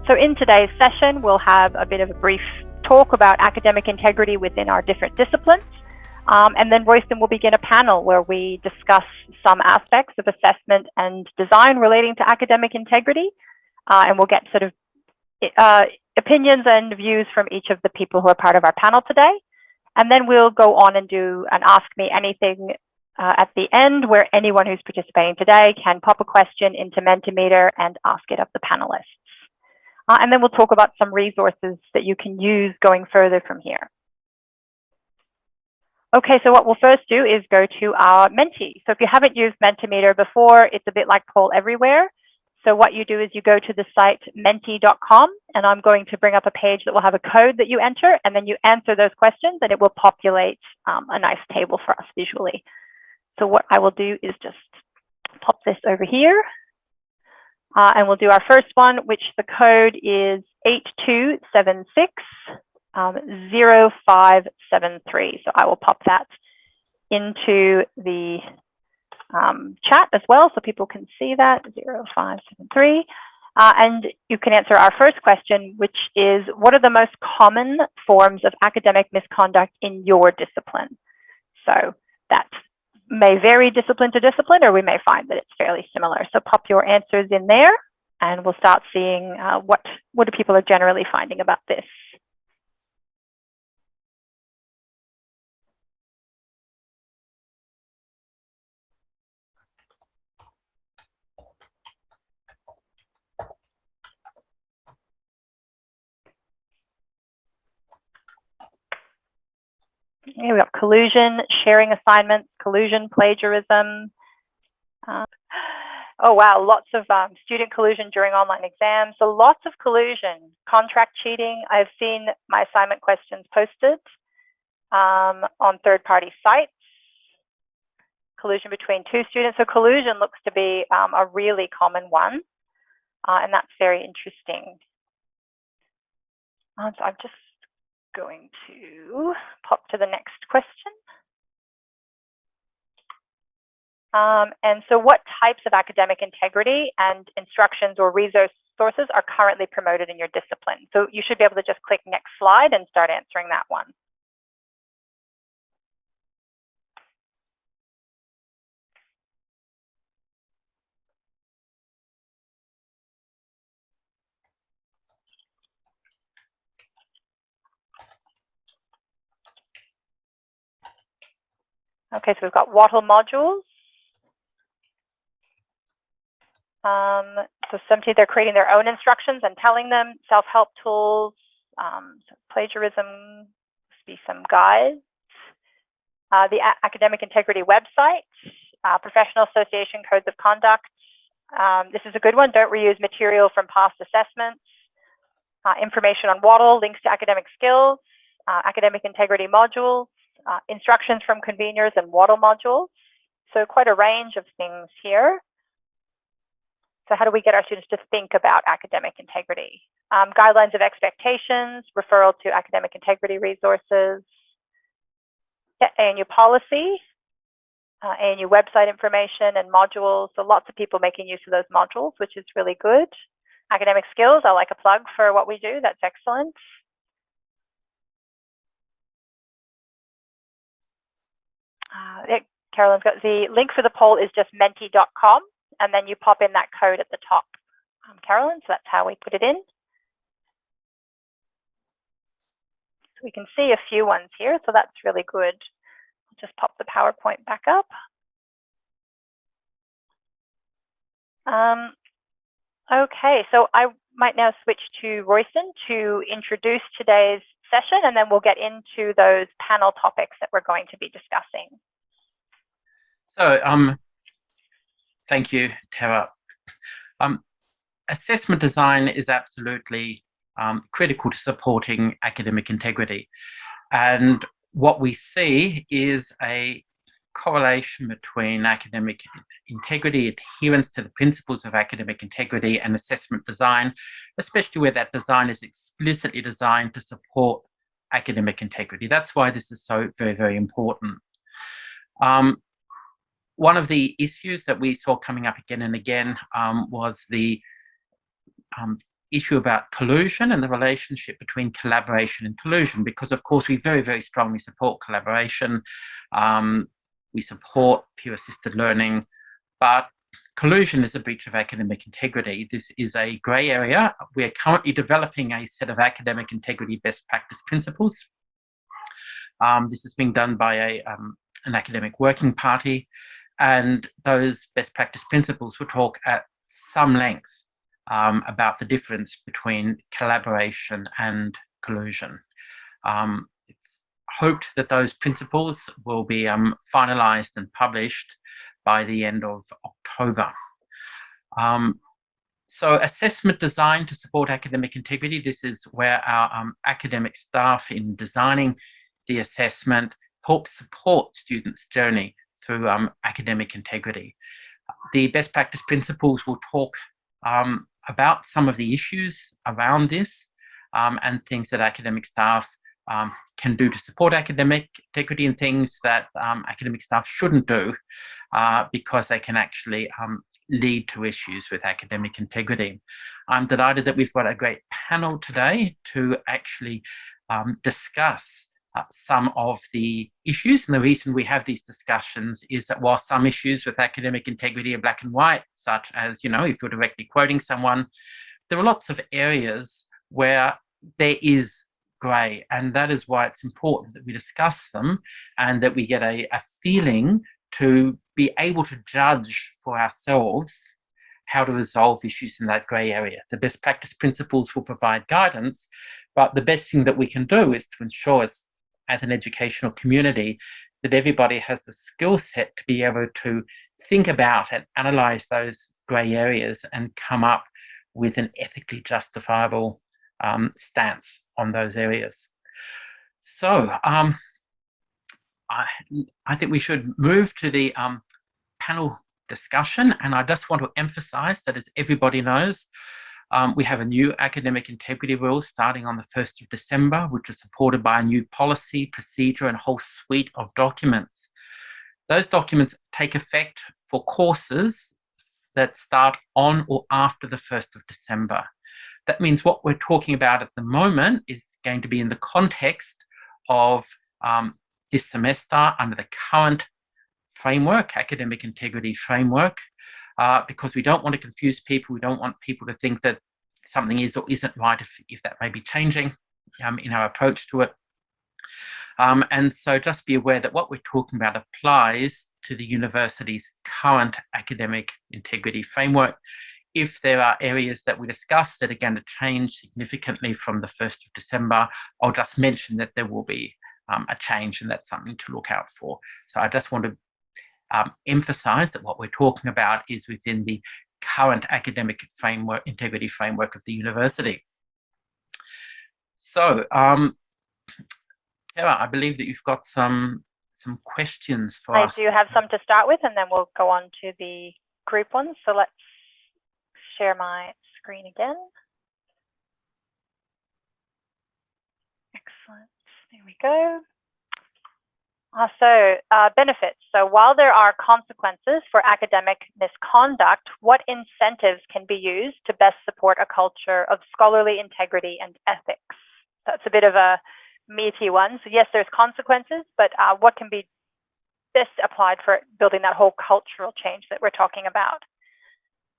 So in today's session, we'll have a bit of a brief talk about academic integrity within our different disciplines. And then Royston will begin a panel where we discuss some aspects of assessment and design relating to academic integrity. And we'll get sort of opinions and views from each of the people who are part of our panel today. And then we'll go on and do an Ask Me Anything at the end, where anyone who's participating today can pop a question into Mentimeter and ask it of the panelists. And then we'll talk about some resources that you can use going further from here. Okay, so what we'll first do is go to our Mentee. So if you haven't used Mentimeter before, it's a bit like Poll Everywhere. So what you do is you go to the site mentee.com, and I'm going to bring up a page that will have a code that you enter, and then you answer those questions, and it will populate a nice table for us visually. So what I will do is just pop this over here, and we'll do our first one, which the code is 8276. 0573. So I will pop that into the chat as well so people can see that, 0573. And you can answer our first question, which is, what are the most common forms of academic misconduct in your discipline? So that may vary discipline to discipline, or we may find that it's fairly similar. So pop your answers in there, and we'll start seeing what do people are generally finding about this. Okay, we've got collusion, sharing assignments, collusion, plagiarism. Oh wow, lots of student collusion during online exams. So lots of collusion, contract cheating. I've seen my assignment questions posted on third-party sites. Collusion between two students. So collusion looks to be a really common one, and that's very interesting. So I'm just going to pop to the next question. And so what types of academic integrity and instructions or resources are currently promoted in your discipline? So you should be able to just click next slide and start answering that one. Okay, so we've got Wattle modules. So sometimes they're creating their own instructions and telling them, self-help tools, so plagiarism, must be some guides. The academic integrity website, professional association codes of conduct. This is a good one. Don't reuse material from past assessments. Information on Wattle, links to academic skills, academic integrity modules, instructions from conveners and Wattle modules. So quite a range of things here. So how do we get our students to think about academic integrity? Guidelines of expectations, referral to academic integrity resources, ANU policy, ANU website information and modules. So lots of people making use of those modules, which is really good. Academic skills, I like a plug for what we do. That's excellent. Carolyn's got the link for the poll is just mentee.com, and then you pop in that code at the top, Carolyn, so that's how we put it in. So we can see a few ones here, so that's really good. I'll just pop the PowerPoint back up. Okay, so I might now switch to Royston to introduce today's session, and then we'll get into those panel topics that we're going to be discussing. So, thank you, Tara. Assessment design is absolutely critical to supporting academic integrity. And what we see is a correlation between academic integrity, adherence to the principles of academic integrity, and assessment design, especially where that design is explicitly designed to support academic integrity. That's why this is so very, very important. One of the issues that we saw coming up again and again was the issue about collusion and the relationship between collaboration and collusion, because of course we very, very strongly support collaboration. We support peer-assisted learning, but collusion is a breach of academic integrity. This is a grey area. We're currently developing a set of academic integrity best practice principles. This is being done by an academic working party, and those best practice principles will talk at some length about the difference between collaboration and collusion. It's hoped that those principles will be finalised and published by the end of October. So assessment designed to support academic integrity. This is where our academic staff in designing the assessment help support students' journey through academic integrity. The best practice principles will talk about some of the issues around this and things that academic staff can do to support academic integrity, and things that academic staff shouldn't do because they can actually lead to issues with academic integrity. I'm delighted that we've got a great panel today to actually discuss some of the issues. And the reason we have these discussions is that while some issues with academic integrity are black and white, such as, you know, if you're directly quoting someone, there are lots of areas where there is grey, and that is why it's important that we discuss them and that we get a feeling to be able to judge for ourselves how to resolve issues in that grey area. The best practice principles will provide guidance, but the best thing that we can do is to ensure, as an educational community, that everybody has the skill set to be able to think about and analyse those grey areas and come up with an ethically justifiable stance on those areas. So I think we should move to the panel discussion, and I just want to emphasise that, as everybody knows, we have a new academic integrity rule starting on the 1st of December, which is supported by a new policy, procedure, and a whole suite of documents. Those documents take effect for courses that start on or after the 1st of December. That means what we're talking about at the moment is going to be in the context of this semester under the current framework, academic integrity framework, because we don't want to confuse people. We don't want people to think that something is or isn't right, if that may be changing in our approach to it. And so just be aware that what we're talking about applies to the university's current academic integrity framework. If there are areas that we discuss that are going to change significantly from the 1st of December, I'll just mention that there will be a change, and that's something to look out for. So I just want to emphasise that what we're talking about is within the current academic framework, integrity framework of the university. So, Tara, I believe that you've got some questions for us. I do have some to start with, and then we'll go on to the group ones. So let's share my screen again. Excellent. There we go. Benefits. So while there are consequences for academic misconduct, what incentives can be used to best support a culture of scholarly integrity and ethics? That's a bit of a meaty one. So yes, there's consequences, but what can be best applied for building that whole cultural change that we're talking about?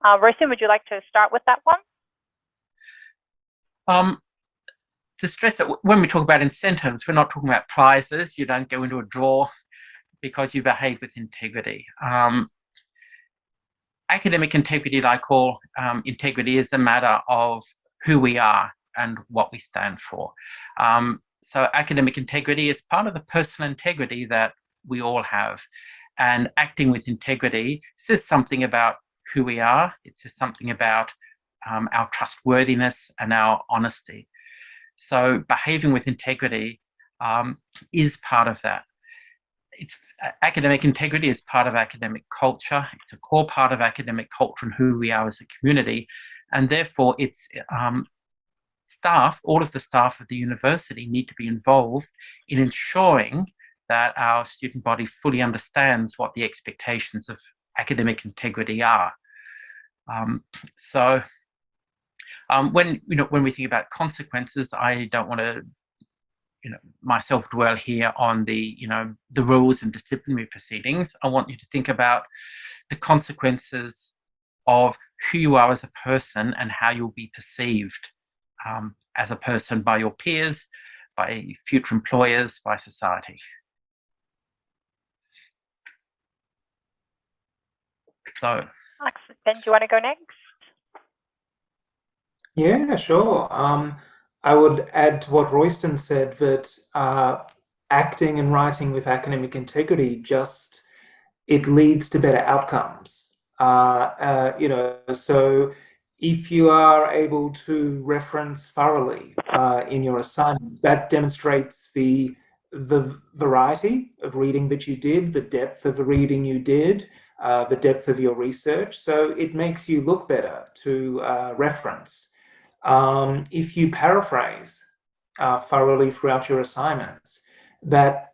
Roisin, would you like to start with that one? To stress that when we talk about incentives, we're not talking about prizes. You don't go into a draw because you behave with integrity. Academic integrity, like all integrity, is a matter of who we are and what we stand for. So academic integrity is part of the personal integrity that we all have. And acting with integrity says something about who we are. It says something about our trustworthiness and our honesty. So behaving with integrity is part of that. Academic integrity is part of academic culture. It's a core part of academic culture and who we are as a community. And therefore, it's staff, all of the staff of the university need to be involved in ensuring that our student body fully understands what the expectations of academic integrity are. So When we think about consequences, I don't want to myself dwell here on the rules and disciplinary proceedings. I want you to think about the consequences of who you are as a person and how you'll be perceived as a person by your peers, by future employers, by society. So, Ben, do you want to go next? Yeah, sure. I would add to what Royston said that acting and writing with academic integrity it leads to better outcomes. So if you are able to reference thoroughly in your assignment, that demonstrates the variety of reading that you did, the depth of the reading you did, the depth of your research. So it makes you look better to reference. If you paraphrase thoroughly throughout your assignments, that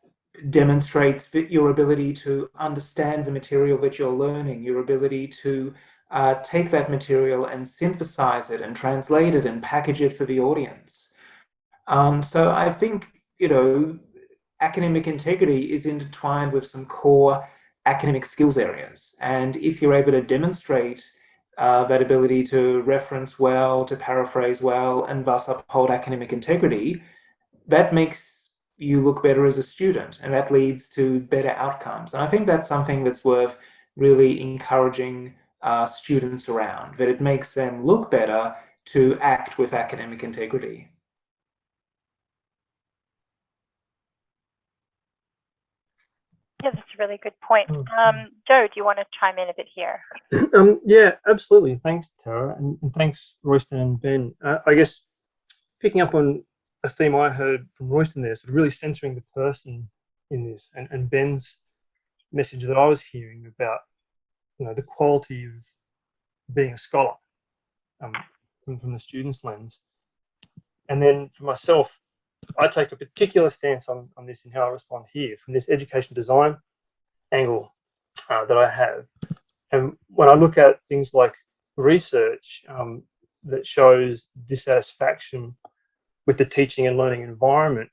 demonstrates your ability to understand the material that you're learning, your ability to take that material and synthesize it and translate it and package it for the audience. So I think, academic integrity is intertwined with some core academic skills areas. And if you're able to demonstrate that ability to reference well, to paraphrase well, and thus uphold academic integrity, that makes you look better as a student, and that leads to better outcomes. And I think that's something that's worth really encouraging students around, that it makes them look better to act with academic integrity. Yeah, that's a really good point. Joe, do you want to chime in a bit here? Yeah, absolutely. Thanks, Tara, and thanks, Royston and Ben. I guess picking up on a theme I heard from Royston there, sort of really centering the person in this, and Ben's message that I was hearing about, the quality of being a scholar from the student's lens. And then for myself, I take a particular stance on this and how I respond here from this education design angle that I have. And when I look at things like research that shows dissatisfaction with the teaching and learning environment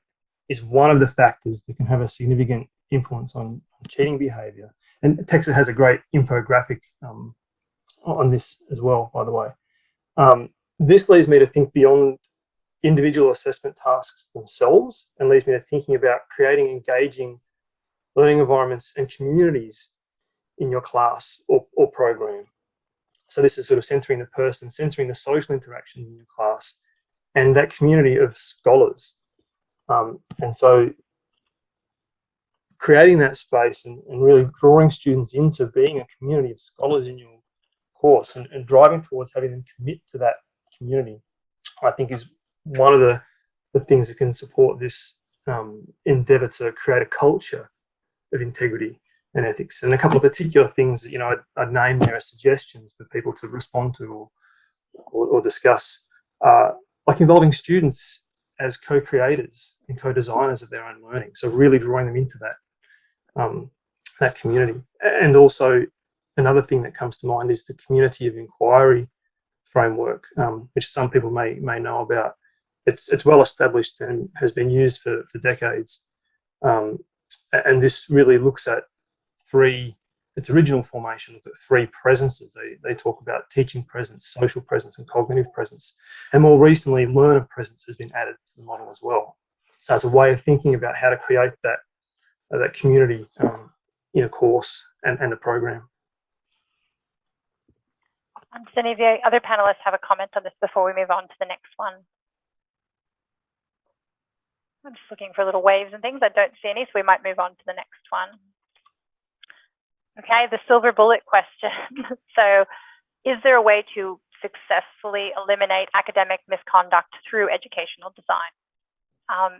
is one of the factors that can have a significant influence on cheating behaviour. And Texas has a great infographic on this as well, by the way. This leads me to think beyond individual assessment tasks themselves and leads me to thinking about creating engaging learning environments and communities in your class or program. So this is sort of centering the person, centering the social interaction in your class and that community of scholars. And so creating that space and really drawing students into being a community of scholars in your course and driving towards having them commit to that community, I think is one of the things that can support this endeavour to create a culture of integrity and ethics. And a couple of particular things that I'd name there as suggestions for people to respond to or discuss, like involving students as co-creators and co-designers of their own learning. So really drawing them into that community. And also another thing that comes to mind is the community of inquiry framework, which some people may know about. It's well established and has been used for decades. And this really looks at its original formation looked at three presences. They talk about teaching presence, social presence, and cognitive presence. And more recently, learner presence has been added to the model as well. So it's a way of thinking about how to create that community in a course and a program. Does any of the other panelists have a comment on this before we move on to the next one? I'm just looking for little waves and things. I don't see any, so we might move on to the next one. Okay, the silver bullet question. So, is there a way to successfully eliminate academic misconduct through educational design?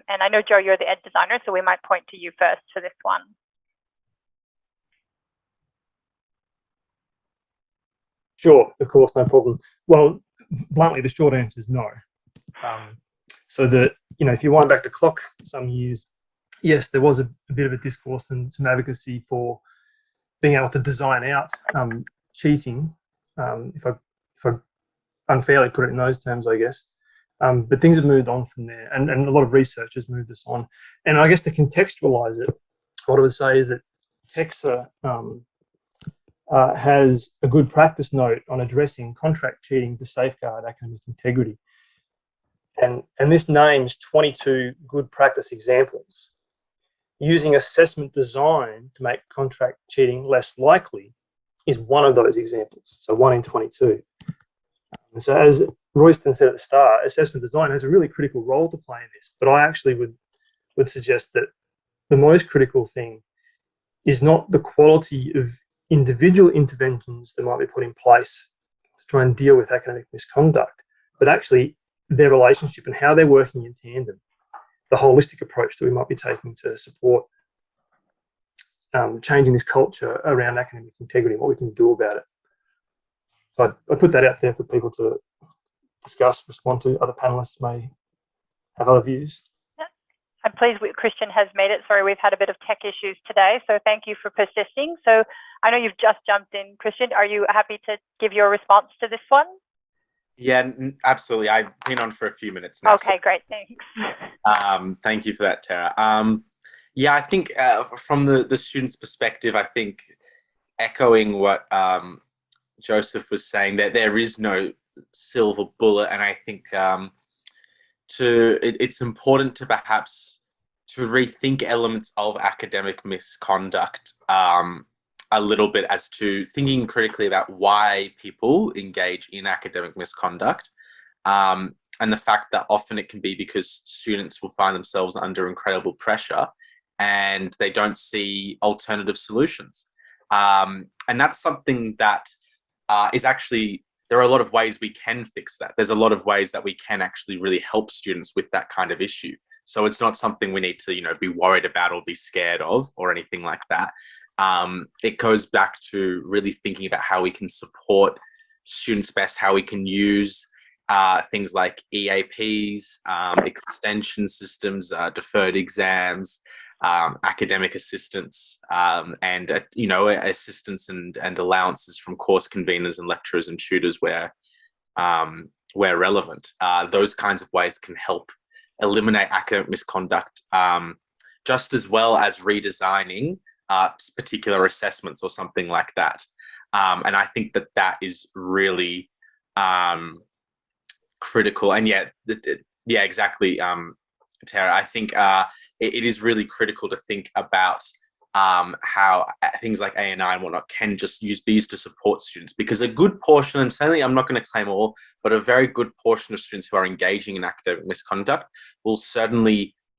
And I know, Joe, you're the ed designer, so we might point to you first for this one. Sure, of course, no problem. Well, bluntly, the short answer is no. So that, if you wind back the clock some years, yes, there was a bit of a discourse and some advocacy for being able to design out cheating. If I unfairly put it in those terms, I guess. But things have moved on from there, and a lot of research has moved us on. And I guess to contextualize it, what I would say is that TEXA has a good practice note on addressing contract cheating to safeguard academic integrity. And this names 22 good practice examples. Using assessment design to make contract cheating less likely is one of those examples. So 1 in 22. And so as Royston said at the start, assessment design has a really critical role to play in this. But I actually would suggest that the most critical thing is not the quality of individual interventions that might be put in place to try and deal with academic misconduct, but actually their relationship and how they're working in tandem, the holistic approach that we might be taking to support changing this culture around academic integrity and what we can do about it. So I put that out there for people to discuss, respond to. Other panelists may have other views. I'm pleased Christian has made it. Sorry, we've had a bit of tech issues today, so thank you for persisting. So I know you've just jumped in, Christian. Are you happy to give your response to this one? Yeah, absolutely. I've been on for a few minutes now. Okay, great, thanks. Thank you for that, Tara. Yeah, I think from the student's perspective, I think echoing what Joseph was saying, that there is no silver bullet, and I think it's important to perhaps to rethink elements of academic misconduct a little bit, as to thinking critically about why people engage in academic misconduct, and the fact that often it can be because students will find themselves under incredible pressure and they don't see alternative solutions. And that's something that is actually, there are a lot of ways we can fix that. There's a lot of ways that we can actually really help students with that kind of issue. So it's not something we need to, be worried about or be scared of or anything like that. It goes back to really thinking about how we can support students best, how we can use things like EAPs, extension systems, deferred exams, academic assistance, and assistance and allowances from course conveners and lecturers and tutors where relevant. Those kinds of ways can help eliminate academic misconduct, just as well as redesigning particular assessments or something like that. And I think that is really critical. And yeah, exactly, Tara. I think it is really critical to think about how things like ANI and whatnot can just be used to support students, because a good portion, and certainly I'm not going to claim all, but a very good portion of students who are engaging in academic misconduct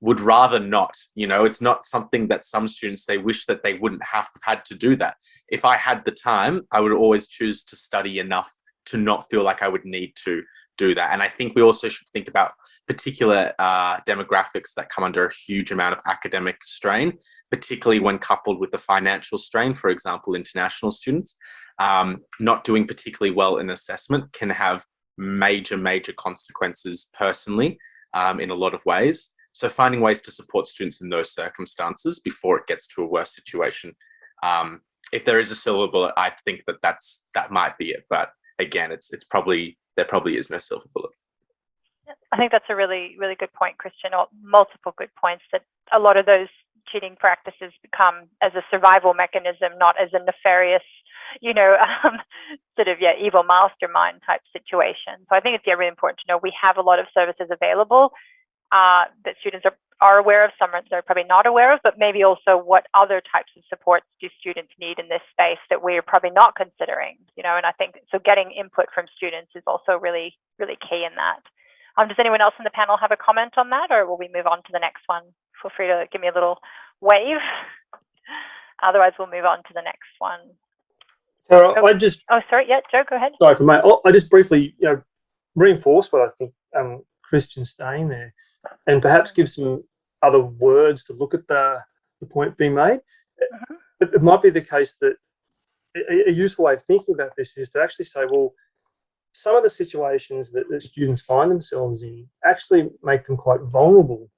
would rather not. It's not something that some students, they wish that they wouldn't have had to do that. If I had the time, I would always choose to study enough to not feel like I would need to do that. And I think we also should think about particular demographics that come under a huge amount of academic strain, particularly when coupled with the financial strain. For example, international students not doing particularly well in assessment can have major consequences personally in a lot of ways. So finding ways to support students in those circumstances before it gets to a worse situation. If there is a silver bullet, I think that might be it. But again, there probably is no silver bullet. I think that's a really, really good point, Christian, or multiple good points, that a lot of those cheating practices become as a survival mechanism, not as a nefarious, evil mastermind type situation. So I think it's really important to know we have a lot of services available that students are aware of. Some they're probably not aware of, but maybe also what other types of supports do students need in this space that we're probably not considering, and I think so getting input from students is also really, really key in that. Does anyone else in the panel have a comment on that, or will we move on to the next one? Feel free to give me a little wave. Otherwise, we'll move on to the next one. Tara, Oh, sorry. Yeah, Joe, go ahead. Sorry for me. I just briefly, reinforce what I think Christian's saying there, and perhaps give some other words to look at the point being made. Mm-hmm. It might be the case that a useful way of thinking about this is to actually say, well, some of the situations that students find themselves in actually make them quite vulnerable.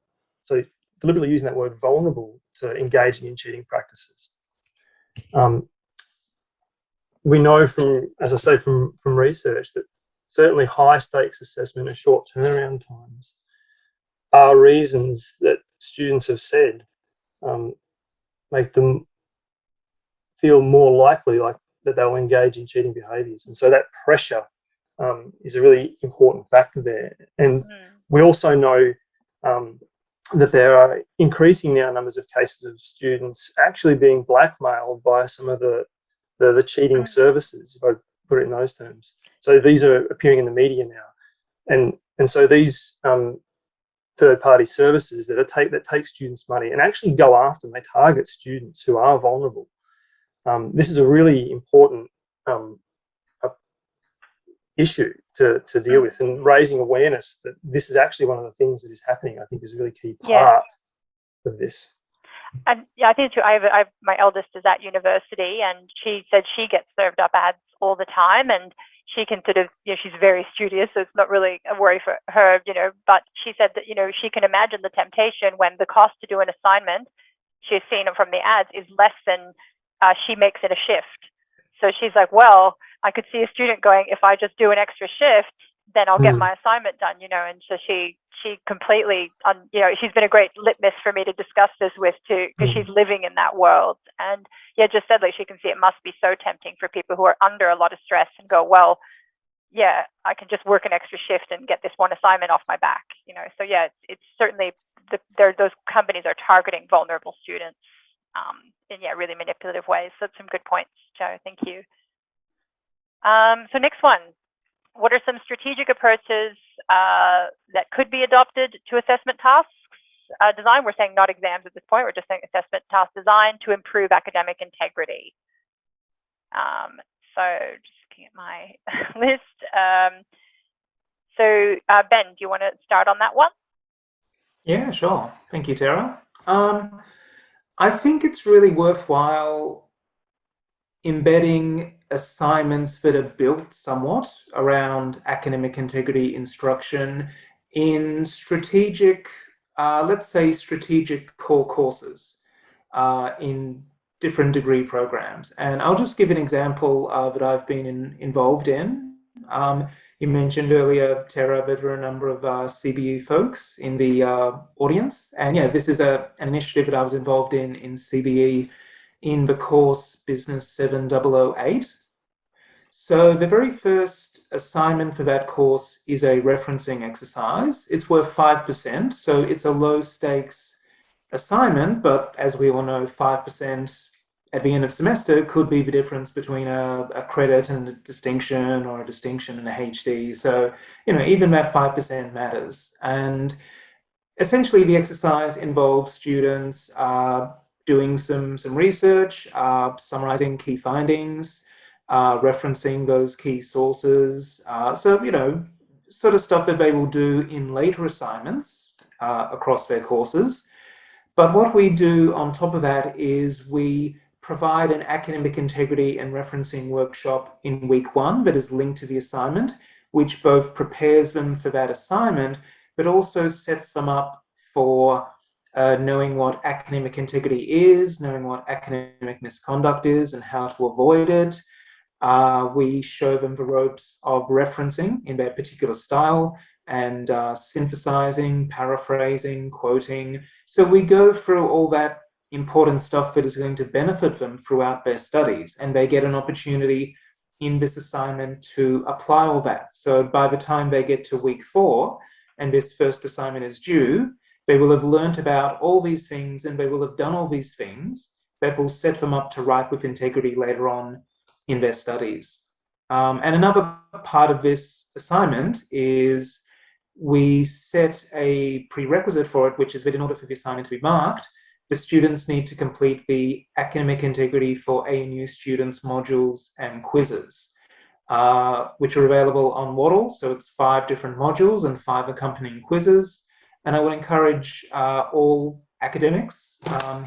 So deliberately using that word vulnerable to engaging in cheating practices. We know from research that certainly high stakes assessment and short turnaround times are reasons that students have said make them feel more likely like that they'll engage in cheating behaviours. And so that pressure is a really important factor there. And we also know that there are increasing now numbers of cases of students actually being blackmailed by some of the cheating services, if I put it in those terms. So these are appearing in the media now. And so these third-party services that take students' money and actually go after them, they target students who are vulnerable. This is a really important issue to deal with, and raising awareness that this is actually one of the things that is happening, I think, is a really key part of this. And yeah, I think too, my eldest is at university, and she said she gets served up ads all the time, and she can sort of, she's very studious, so it's not really a worry for her, but she said that, she can imagine the temptation when the cost to do an assignment, she's seen it from the ads, is less than she makes in a shift. So she's like, well, I could see a student going, if I just do an extra shift, then I'll get my assignment done, and so she completely, she's been a great litmus for me to discuss this with too, because she's living in that world. And just said, like, she can see it must be so tempting for people who are under a lot of stress and go, well, I can just work an extra shift and get this one assignment off my back, So it's certainly, those companies are targeting vulnerable students in really manipulative ways. So that's some good points, Joe. Thank you. So next one. What are some strategic approaches that could be adopted to assessment tasks design? We're saying not exams at this point. We're just saying assessment task design to improve academic integrity. So just looking at my list. So Ben, do you want to start on that one? Yeah, sure. Thank you, Tara. I think it's really worthwhile embedding assignments that are built somewhat around academic integrity instruction in strategic, let's say strategic core courses in different degree programs. And I'll just give an example that I've been involved in. You mentioned earlier, Tara, that there are a number of CBE folks in the audience. And this is an initiative that I was involved in CBE in the course Business 7008. So the very first assignment for that course is a referencing exercise. It's worth 5%, so it's a low stakes assignment, but as we all know, 5% at the end of semester could be the difference between a credit and a distinction, or a distinction and a HD. So, even that 5% matters. And essentially the exercise involves students doing some research, summarizing key findings, referencing those key sources. So, sort of stuff that they will do in later assignments across their courses. But what we do on top of that is we provide an academic integrity and referencing workshop in week 1 that is linked to the assignment, which both prepares them for that assignment, but also sets them up for knowing what academic integrity is, knowing what academic misconduct is and how to avoid it. We show them the ropes of referencing in their particular style, and synthesizing, paraphrasing, quoting. So we go through all that important stuff that is going to benefit them throughout their studies, and they get an opportunity in this assignment to apply all that. So by the time they get to week 4 and this first assignment is due, they will have learnt about all these things, and they will have done all these things that will set them up to write with integrity later on in their studies. And another part of this assignment is we set a prerequisite for it, which is that in order for the assignment to be marked, the students need to complete the academic integrity for ANU students modules and quizzes, which are available on Waddle. So it's 5 different modules and 5 accompanying quizzes. And I would encourage all academics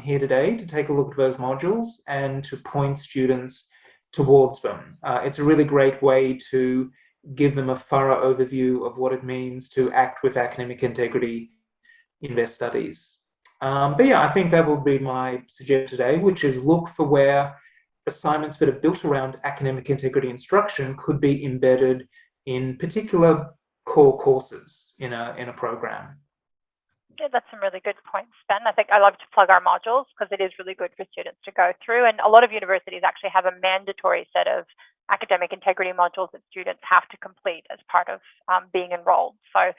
here today to take a look at those modules and to point students towards them. It's a really great way to give them a thorough overview of what it means to act with academic integrity in their studies. But I think that will be my suggestion today, which is look for where assignments that are built around academic integrity instruction could be embedded in particular core courses in a program? Yeah, that's some really good points, Ben. I think I love to plug our modules because it is really good for students to go through. And a lot of universities actually have a mandatory set of academic integrity modules that students have to complete as part of being enrolled. So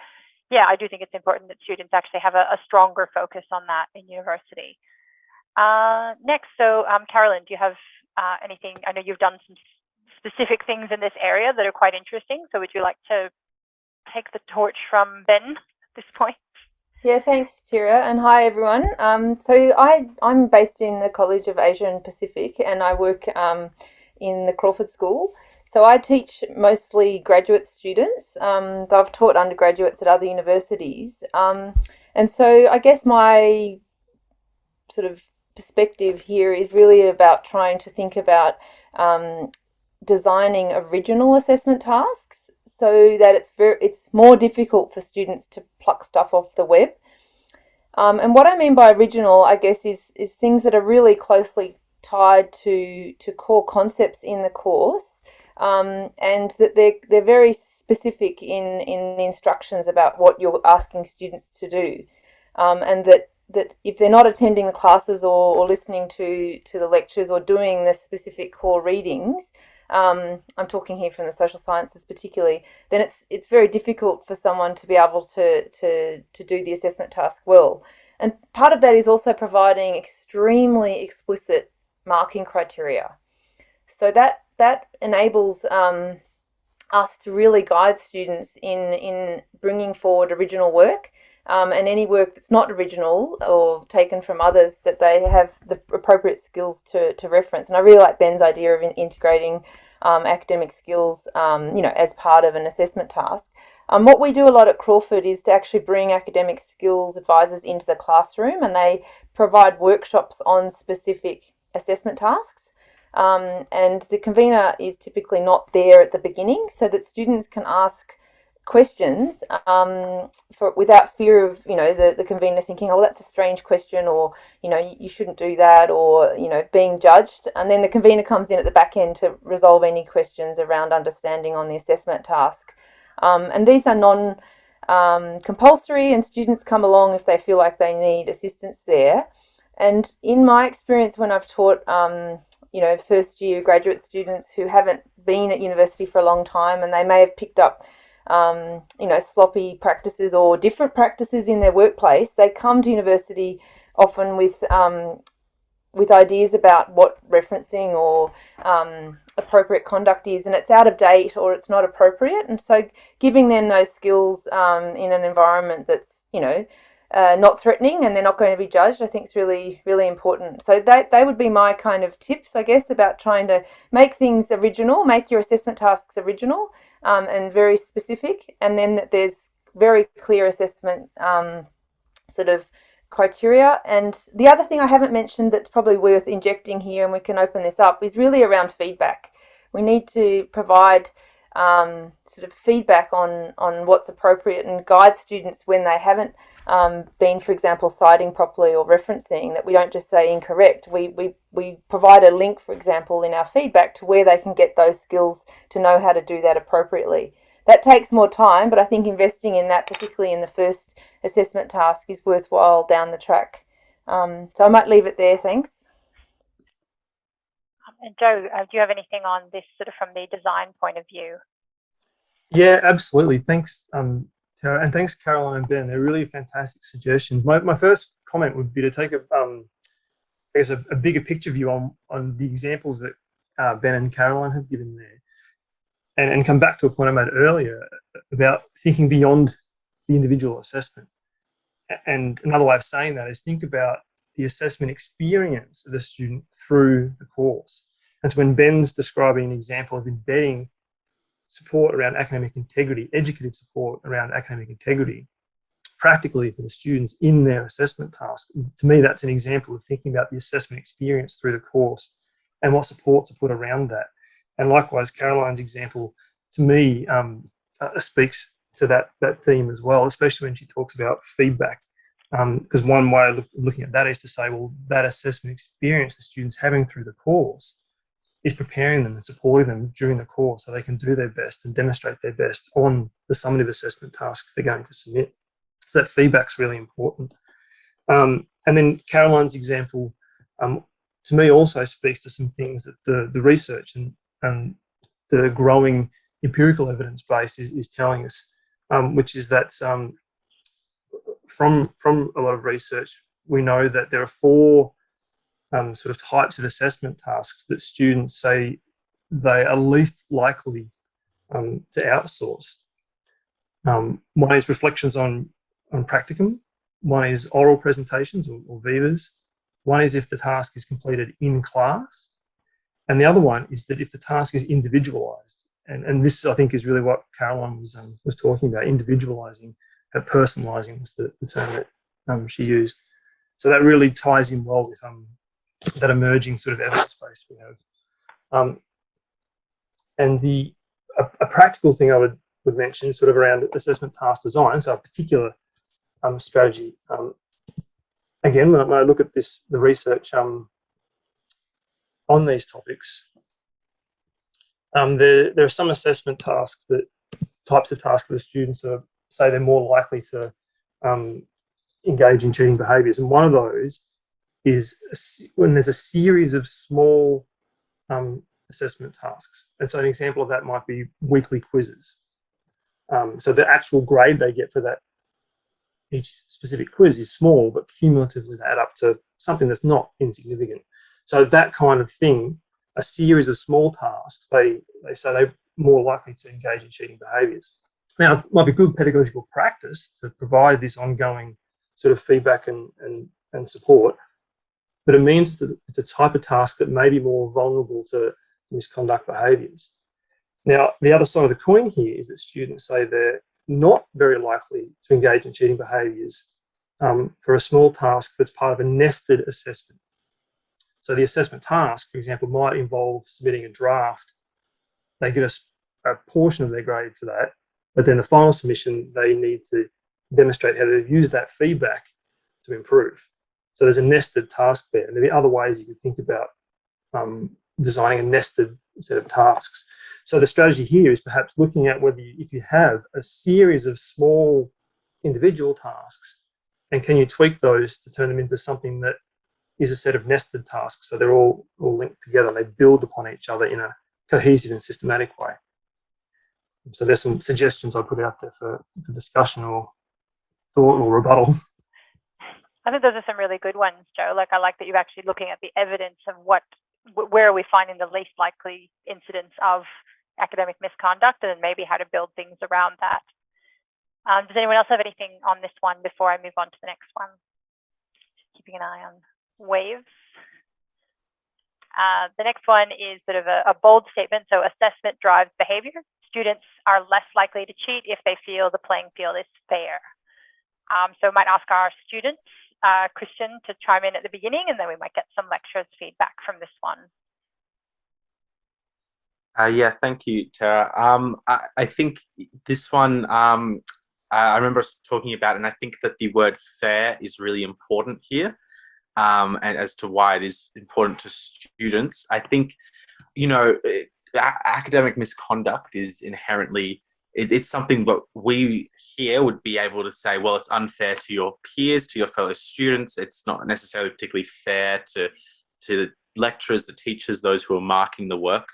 yeah, I do think it's important that students actually have a stronger focus on that in university. Next, so Carolyn, do you have anything? I know you've done some specific things in this area that are quite interesting. So would you like to take the torch from Ben at this point? Yeah, thanks, Tira, and hi everyone. So I'm based in the College of Asia and Pacific, and I work in the Crawford School. So I teach mostly graduate students. Though I've taught undergraduates at other universities, and so I guess my sort of perspective here is really about trying to think about designing original assessment tasks, so that it's more difficult for students to pluck stuff off the web. And what I mean by original, I guess, is things that are really closely tied to core concepts in the course, and that they're very specific in the instructions about what you're asking students to do, and that if they're not attending the classes or listening to the lectures or doing the specific core readings, I'm talking here from the social sciences particularly, then it's very difficult for someone to be able to do the assessment task well. And part of that is also providing extremely explicit marking criteria. So that enables us to really guide students in bringing forward original work, and any work that's not original or taken from others, that they have the appropriate skills to reference. And I really like Ben's idea of integrating academic skills, as part of an assessment task. What we do a lot at Crawford is to actually bring academic skills advisors into the classroom, and they provide workshops on specific assessment tasks. And the convener is typically not there at the beginning, so that students can ask questions without fear of the convener thinking, oh, that's a strange question, or you shouldn't do that, or being judged. And then the convener comes in at the back end to resolve any questions around understanding on the assessment task. And these are non-compulsory, and students come along if they feel like they need assistance there. And in my experience, when I've taught first year graduate students who haven't been at university for a long time, and they may have picked up sloppy practices or different practices in their workplace, they come to university often with ideas about what referencing or appropriate conduct is, and it's out of date or it's not appropriate. And so giving them those skills in an environment that's not threatening and they're not going to be judged, I think is really, really important. So they would be my kind of tips, I guess, about trying to make things original, make your assessment tasks original, and very specific, and then that there's very clear assessment sort of criteria. And the other thing I haven't mentioned that's probably worth injecting here, and we can open this up, is really around feedback. We need to provide sort of feedback on what's appropriate, and guide students when they haven't been, for example, citing properly or referencing, that we don't just say incorrect. We provide a link, for example, in our feedback to where they can get those skills to know how to do that appropriately. That takes more time, but I think investing in that, particularly in the first assessment task, is worthwhile down the track. So I might leave it there. Thanks. And Joe, do you have anything on this sort of from the design point of view? Yeah, absolutely. Thanks, Tara, and thanks, Caroline and Ben. They're really fantastic suggestions. My first comment would be to take a bigger picture view on the examples that Ben and Caroline have given there, and come back to a point I made earlier about thinking beyond the individual assessment. And another way of saying that is think about the assessment experience of the student through the course. And so when Ben's describing an example of embedding support around academic integrity, educative support around academic integrity, practically for the students in their assessment task, to me that's an example of thinking about the assessment experience through the course and what supports are put around that. And likewise, Caroline's example, to me, speaks to that theme as well, especially when she talks about feedback. Because one way of looking at that is to say, well, that assessment experience the students having through the course is preparing them and supporting them during the course so they can do their best and demonstrate their best on the summative assessment tasks they're going to submit. So that feedback's really important. And then Caroline's example, to me, also speaks to some things that the research and the growing empirical evidence base is telling us, which is that from a lot of research, we know that there are 4 sort of types of assessment tasks that students say they are least likely to outsource. One is reflections on practicum. One is oral presentations or vivas. One is if the task is completed in class. And the other one is that if the task is individualized. And this, I think, is really what Caroline was talking about, individualizing, personalizing was the term that she used. So that really ties in well with that emerging sort of evidence base we have. And a practical thing I would mention is sort of around assessment task design, so a particular strategy. Again, when I look at the research on these topics, there are some assessment tasks types of tasks that the students say they're more likely to engage in cheating behaviours, and one of those is when there's a series of small assessment tasks. And so an example of that might be weekly quizzes. So the actual grade they get for that each specific quiz is small, but cumulatively they add up to something that's not insignificant. So that kind of thing, a series of small tasks, they say they're more likely to engage in cheating behaviours. Now, it might be good pedagogical practice to provide this ongoing sort of feedback and support, but it means that it's a type of task that may be more vulnerable to misconduct behaviours. Now, the other side of the coin here is that students say they're not very likely to engage in cheating behaviours for a small task that's part of a nested assessment. So the assessment task, for example, might involve submitting a draft. They get a portion of their grade for that, but then the final submission, they need to demonstrate how to use that feedback to improve. So there's a nested task there. And there'll be other ways you could think about designing a nested set of tasks. So the strategy here is perhaps looking at whether if you have a series of small individual tasks, and can you tweak those to turn them into something that is a set of nested tasks, so they're all linked together and they build upon each other in a cohesive and systematic way. So there's some suggestions I put out there for discussion or thought or rebuttal. I think those are some really good ones, Joe. Like, I like that you're actually looking at the evidence of where are we finding the least likely incidents of academic misconduct, and then maybe how to build things around that. Does anyone else have anything on this one before I move on to the next one? Keeping an eye on waves. The next one is sort of a bold statement. So assessment drives behavior. Students are less likely to cheat if they feel the playing field is fair. So I might ask our students, Christian, to chime in at the beginning, and then we might get some lecturers' feedback from this one. Yeah, thank you, Tara. I think this one, I remember us talking about, and I think that the word fair is really important here, and as to why it is important to students. I think, academic misconduct is inherently, it's something that we here would be able to say, well, it's unfair to your peers, to your fellow students. It's not necessarily particularly fair to the lecturers, the teachers, those who are marking the work.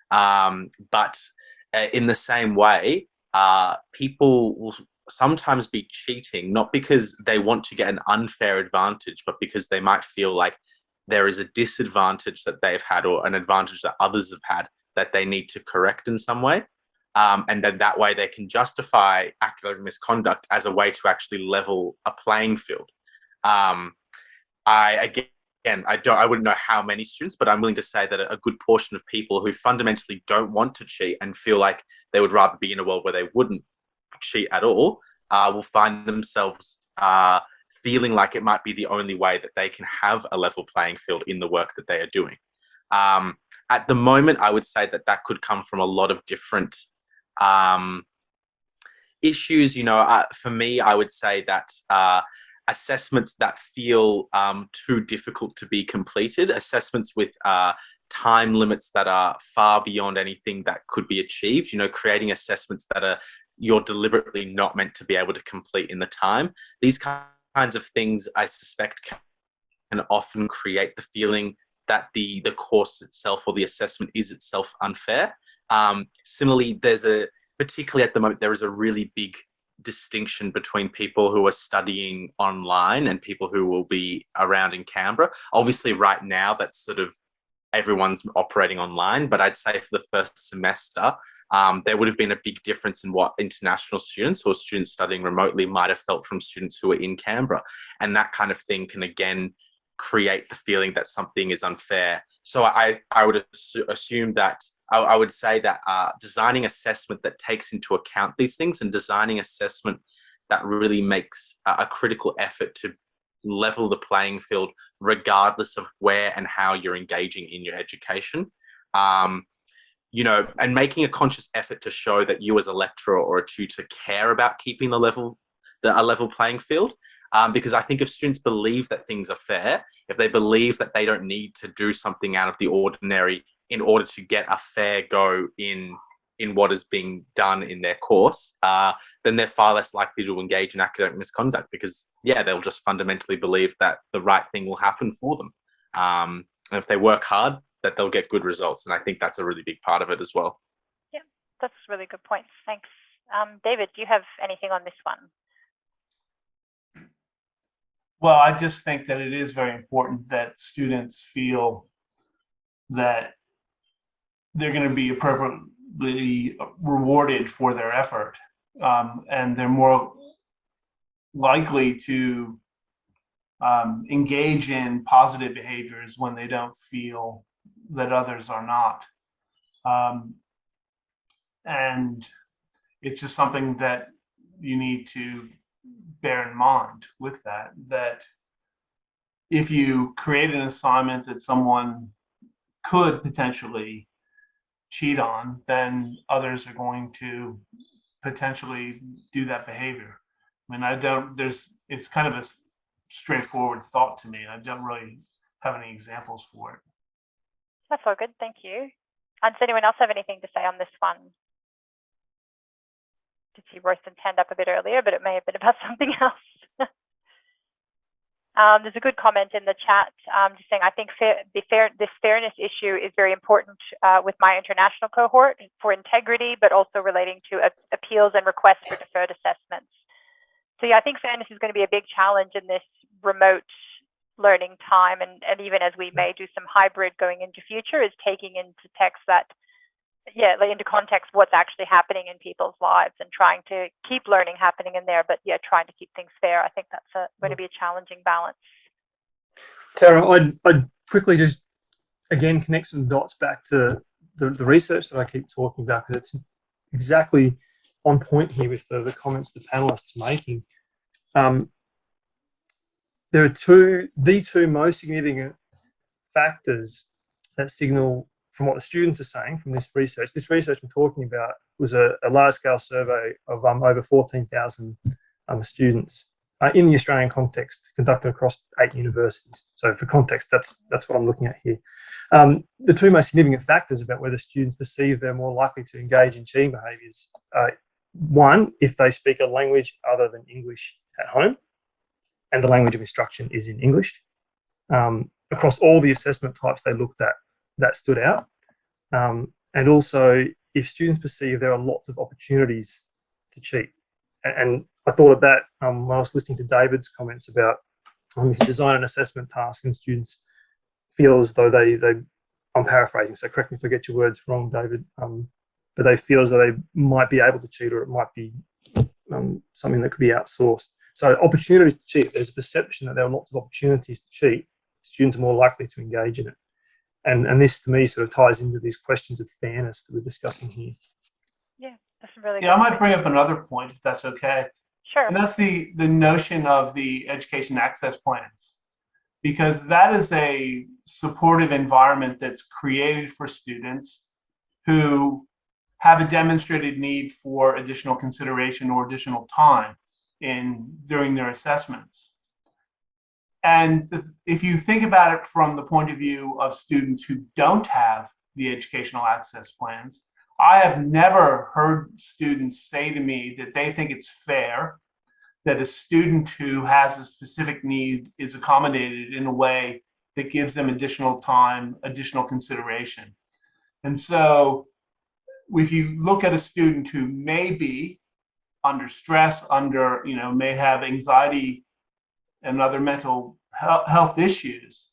But in the same way, people will sometimes be cheating, not because they want to get an unfair advantage, but because they might feel like there is a disadvantage that they've had or an advantage that others have had that they need to correct in some way. And then that way they can justify academic misconduct as a way to actually level a playing field. I wouldn't know how many students, but I'm willing to say that a good portion of people who fundamentally don't want to cheat and feel like they would rather be in a world where they wouldn't cheat at all, will find themselves feeling like it might be the only way that they can have a level playing field in the work that they are doing. At the moment, I would say that could come from a lot of different issues. For me, I would say that assessments that feel too difficult to be completed, assessments with time limits that are far beyond anything that could be achieved, creating assessments that are you're deliberately not meant to be able to complete in the time. These kinds of things, I suspect, can often create the feeling that the course itself or the assessment is itself unfair. Similarly, particularly at the moment, there is a really big distinction between people who are studying online and people who will be around in Canberra. Obviously, right now, that's sort of everyone's operating online, but I'd say for the first semester, there would have been a big difference in what international students or students studying remotely might have felt from students who are in Canberra. And that kind of thing can, again, create the feeling that something is unfair. So I would assume that, I would say that designing assessment that takes into account these things and designing assessment that really makes a critical effort to level the playing field regardless of where and how you're engaging in your education. And making a conscious effort to show that you as a lecturer or a tutor care about keeping a level playing field. Because I think if students believe that things are fair, if they believe that they don't need to do something out of the ordinary in order to get a fair go in what is being done in their course, then they're far less likely to engage in academic misconduct because, they'll just fundamentally believe that the right thing will happen for them. And if they work hard, that they'll get good results. And I think that's a really big part of it as well. Yeah, that's really good points. Thanks. David, do you have anything on this one? Well, I just think that it is very important that students feel that they're going to be appropriately rewarded for their effort, and they're more likely to engage in positive behaviors when they don't feel that others are not. And it's just something that you need to bear in mind with that if you create an assignment that someone could potentially cheat on, then others are going to potentially do that behavior. I mean, it's kind of a straightforward thought to me. I don't really have any examples for it. That's all good. Thank you. Does anyone else have anything to say on this one? Did see Royston's hand up a bit earlier, but it may have been about something else. There's a good comment in the chat just saying, I think this fairness issue is very important with my international cohort for integrity, but also relating to appeals and requests for deferred assessments. So I think fairness is going to be a big challenge in this remote learning time, and even as we may do some hybrid going into future, is taking into text that, into context what's actually happening in people's lives and trying to keep learning happening in there, but trying to keep things fair. I think that's going to be a challenging balance. Tara, I'd quickly just again connect some dots back to the research that I keep talking about, because it's exactly on point here with the comments the panelists are making. There are the two most significant factors that signal from what the students are saying from this research. This research I'm talking about was a large-scale survey of over 14,000 students in the Australian context, conducted across 8 universities. So for context, that's what I'm looking at here. The two most significant factors about whether students perceive they're more likely to engage in cheating behaviours. One, if they speak a language other than English at home, and the language of instruction is in English. Across all the assessment types they looked at, that stood out. And also, if students perceive there are lots of opportunities to cheat. And I thought of that when I was listening to David's comments about if you design an assessment task and students feel as though I'm paraphrasing, so correct me if I get your words wrong, David, but they feel as though they might be able to cheat, or it might be something that could be outsourced. So opportunities to cheat, there's a perception that there are lots of opportunities to cheat. Students are more likely to engage in it. And this, to me, sort of ties into these questions of fairness that we're discussing here. Yeah, that's really good. Yeah, I might bring up another point, if that's okay. Sure. And that's the notion of the education access plans, because that is a supportive environment that's created for students who have a demonstrated need for additional consideration or additional time during their assessments. And if you think about it from the point of view of students who don't have the educational access plans, I have never heard students say to me that they think it's fair that a student who has a specific need is accommodated in a way that gives them additional time, additional consideration. And so if you look at a student who may be under stress, may have anxiety and other mental health issues,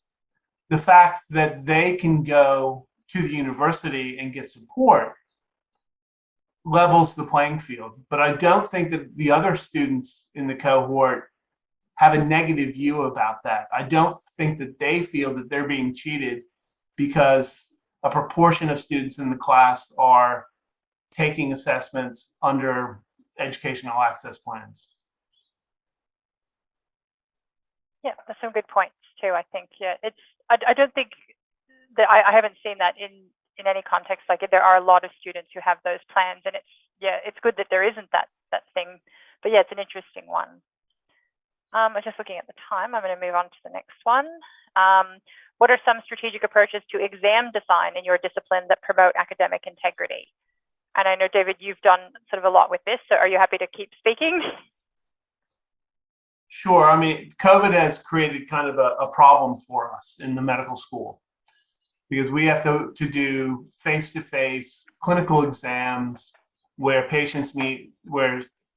the fact that they can go to the university and get support levels the playing field. But I don't think that the other students in the cohort have a negative view about that. I don't think that they feel that they're being cheated because a proportion of students in the class are taking assessments under educational access plans. Yeah, that's some good points too. I think, yeah, I don't think that I haven't seen that in any context. Like, there are a lot of students who have those plans, and it's good that there isn't that thing. But yeah, it's an interesting one. I'm just looking at the time. I'm going to move on to the next one. What are some strategic approaches to exam design in your discipline that promote academic integrity? And I know, David, you've done sort of a lot with this, so are you happy to keep speaking? Sure. I mean, COVID has created kind of a problem for us in the medical school because we have to do face-to-face clinical exams where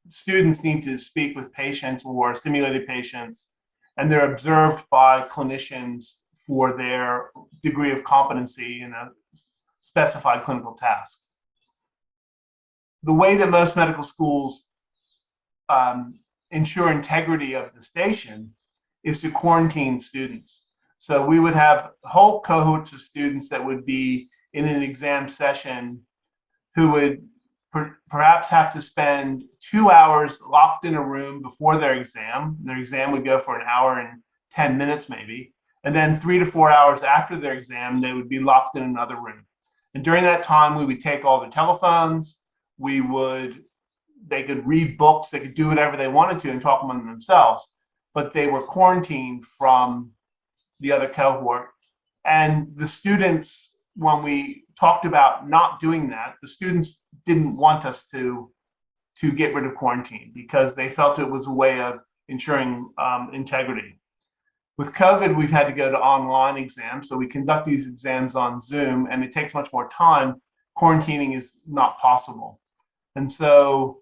students need to speak with patients or simulated patients, and they're observed by clinicians for their degree of competency in a specified clinical task. The way that most medical schools ensure integrity of the station is to quarantine students. So we would have whole cohorts of students that would be in an exam session who would perhaps have to spend 2 hours locked in a room before their exam. Their exam would go for an hour and 10 minutes maybe. And then 3 to 4 hours after their exam, they would be locked in another room. And during that time, we would take all the telephones. They could read books, they could do whatever they wanted to and talk among themselves, but they were quarantined from the other cohort. And the students, when we talked about not doing that, the students didn't want us to get rid of quarantine because they felt it was a way of ensuring integrity. With COVID, we've had to go to online exams, so we conduct these exams on Zoom, and it takes much more time. Quarantining is not possible. And so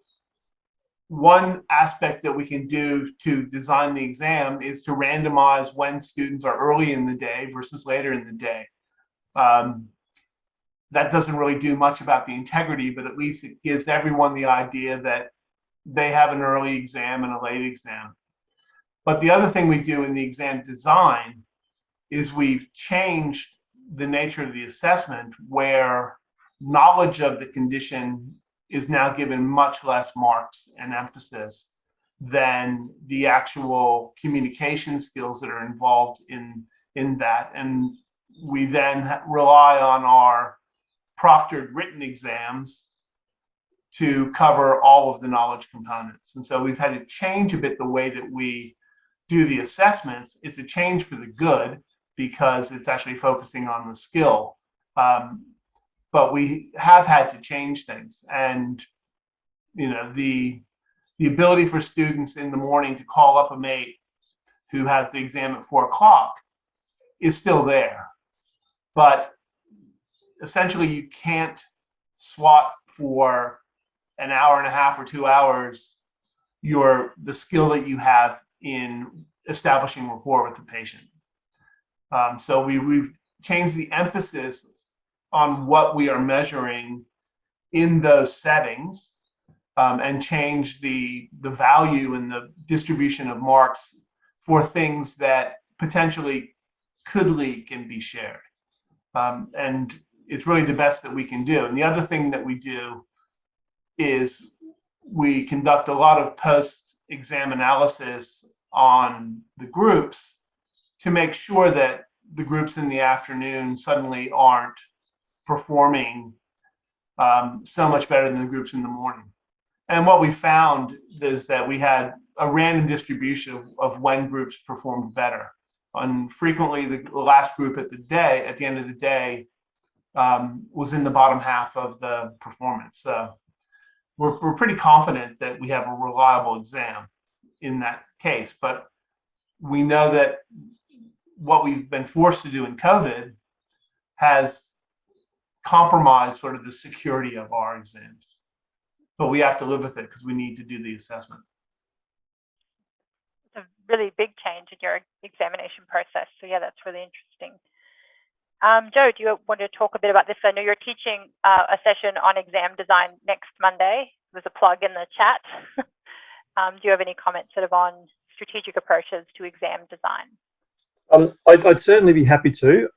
one aspect that we can do to design the exam is to randomize when students are early in the day versus later in the day. That doesn't really do much about the integrity, but at least it gives everyone the idea that they have an early exam and a late exam. But the other thing we do in the exam design is we've changed the nature of the assessment where knowledge of the condition is now given much less marks and emphasis than the actual communication skills that are involved in that. And we then rely on our proctored written exams to cover all of the knowledge components. And so we've had to change a bit the way that we do the assessments. It's a change for the good because it's actually focusing on the skill. But we have had to change things. And, the ability for students in the morning to call up a mate who has the exam at 4 o'clock is still there. But essentially, you can't swat for an hour and a half or 2 hours the skill that you have in establishing rapport with the patient. So we've changed the emphasis on what we are measuring in those settings, and change the value and the distribution of marks for things that potentially could leak and be shared. And it's really the best that we can do. And the other thing that we do is we conduct a lot of post-exam analysis on the groups to make sure that the groups in the afternoon suddenly aren't performing so much better than the groups in the morning. And what we found is that we had a random distribution of when groups performed better. And frequently the last group at the end of the day, was in the bottom half of the performance. We're pretty confident that we have a reliable exam in that case, but we know that what we've been forced to do in COVID has compromised sort of the security of our exams. But we have to live with it because we need to do the assessment. It's a really big change in your examination process. So yeah, that's really interesting. Joe, do you want to talk a bit about this? I know you're teaching a session on exam design next Monday. There's a plug in the chat. Do you have any comments sort of on strategic approaches to exam design? I'd certainly be happy to.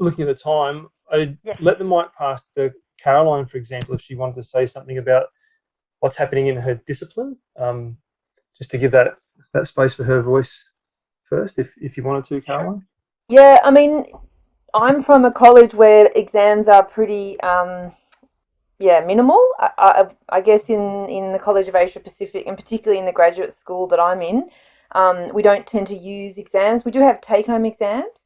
Looking at the time, I'd let the mic pass to Caroline, for example, if she wanted to say something about what's happening in her discipline, just to give that space for her voice first, if you wanted to, Caroline. Yeah, I mean, I'm from a college where exams are pretty, minimal. I guess in the College of Asia Pacific, and particularly in the graduate school that I'm in, we don't tend to use exams. We do have take-home exams,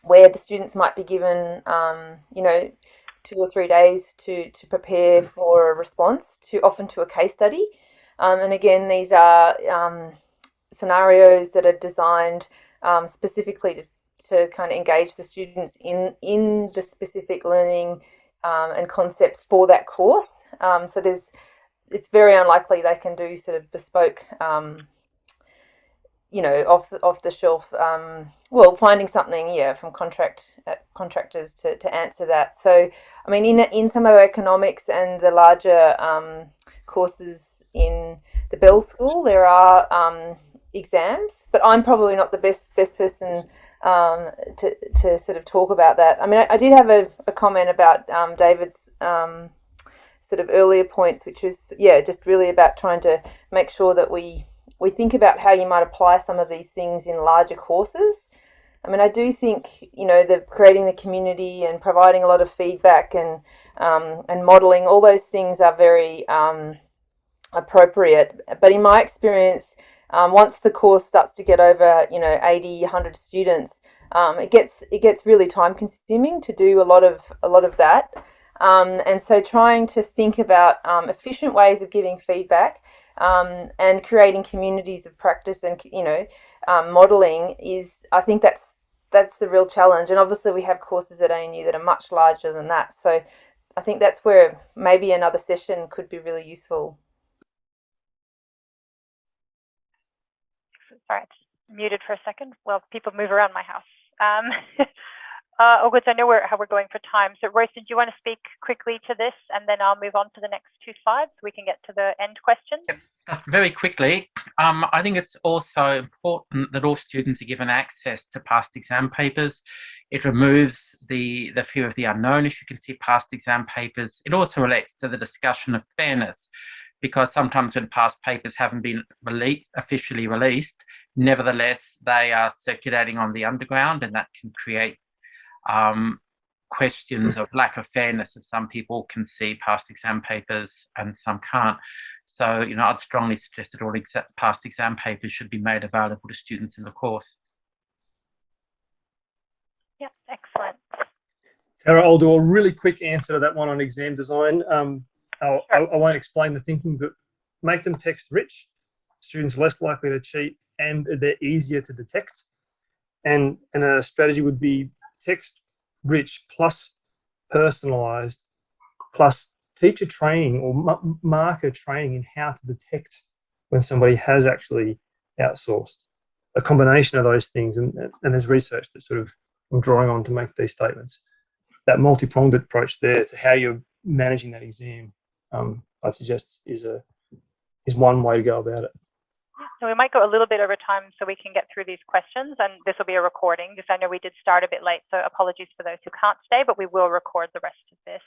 where the students might be given, 2 or 3 days to prepare for a response, often to a case study. And again, these are scenarios that are designed specifically to kind of engage the students in the specific learning and concepts for that course. So it's very unlikely they can do sort of bespoke, off the shelf. Finding something, from contractors to answer that. So, I mean, in some of our economics and the larger courses in the Bell School, there are exams, but I'm probably not the best person to sort of talk about that. I mean, I did have a comment about David's sort of earlier points, which was just really about trying to make sure that we think about how you might apply some of these things in larger courses. I mean, I do think creating the community and providing a lot of feedback and modelling, all those things are very appropriate. But in my experience, once the course starts to get over 80, 100 students, it gets really time consuming to do a lot of that. And so trying to think about efficient ways of giving feedback and creating communities of practice and modelling I think that's the real challenge. And obviously we have courses at ANU that are much larger than that. So I think that's where maybe another session could be really useful. Sorry, I just muted for a second. Well, people move around my house. Good, so I know how we're going for time. So Royston, do you want to speak quickly to this, and then I'll move on to the next 2 slides so we can get to the end question? Yep. Just very quickly, I think it's also important that all students are given access to past exam papers. It removes the fear of the unknown if you can see past exam papers. It also relates to the discussion of fairness, because sometimes when past papers haven't been officially released, nevertheless, they are circulating on the underground, and that can create questions of lack of fairness if some people can see past exam papers and some can't. So, I'd strongly suggest that all past exam papers should be made available to students in the course. Yeah, excellent. Tara, I'll do a really quick answer to that one on exam design. Sure. I won't explain the thinking, but make them text rich. Students less likely to cheat, and they're easier to detect. And a strategy would be text rich plus personalized plus teacher training or marker training in how to detect when somebody has actually outsourced. A combination of those things, and there's research that sort of I'm drawing on to make these statements. That multi-pronged approach there to how you're managing that exam, I'd suggest is one way to go about it. So we might go a little bit over time so we can get through these questions, and this will be a recording because I know we did start a bit late, so apologies for those who can't stay, but we will record the rest of this.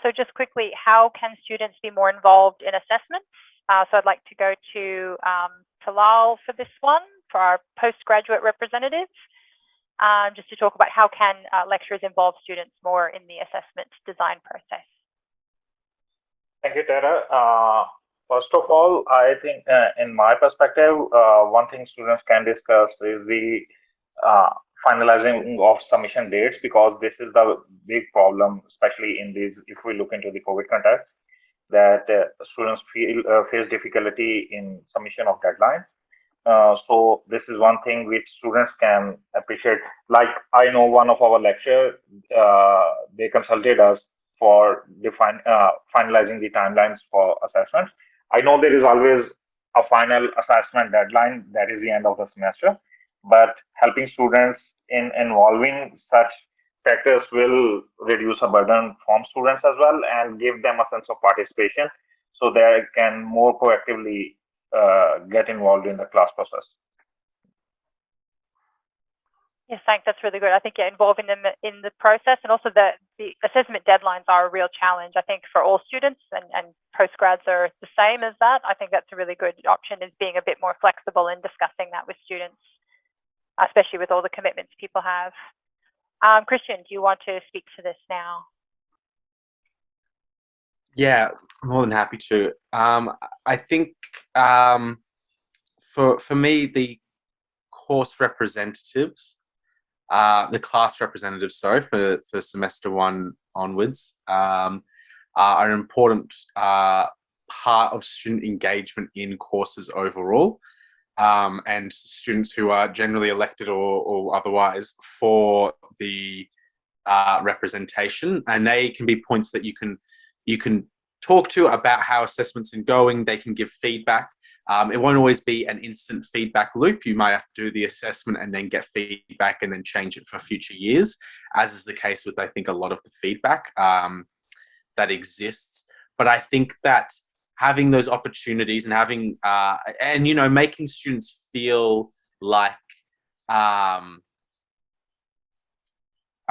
So just quickly, how can students be more involved in assessments? So I'd like to go to Talal for this one, for our postgraduate representatives, just to talk about how can lecturers involve students more in the assessment design process. Thank you, Tara. First of all, I think in my perspective, one thing students can discuss is the uh, finalizing of submission dates, because this is the big problem, especially in these, if we look into the COVID context, that students face difficulty in submission of deadlines. So this is one thing which students can appreciate. Like, I know one of our lecture, they consulted us for finalizing the timelines for assessments. I know there is always a final assessment deadline, that is the end of the semester, but helping students in involving such factors will reduce a burden from students as well, and give them a sense of participation, so they can more proactively get involved in the class process. Yes, thanks. That's really good. I think involving them in the process, and also the assessment deadlines are a real challenge, I think, for all students, and postgrads are the same as that. I think that's a really good option, is being a bit more flexible in discussing that with students, especially with all the commitments people have. Christian, do you want to speak to this now? Yeah, more than happy to. I think for me, the course representatives, the class representatives, sorry, for semester one onwards, are an important part of student engagement in courses overall, and students who are generally elected or otherwise for the representation, and they can be points that you can talk to about how assessments are going. They can give feedback. It won't always be an instant feedback loop. You might have to do the assessment and then get feedback and then change it for future years, as is the case with, I think, a lot of the feedback that exists. But I think that having those opportunities and having, and, you know, making students feel like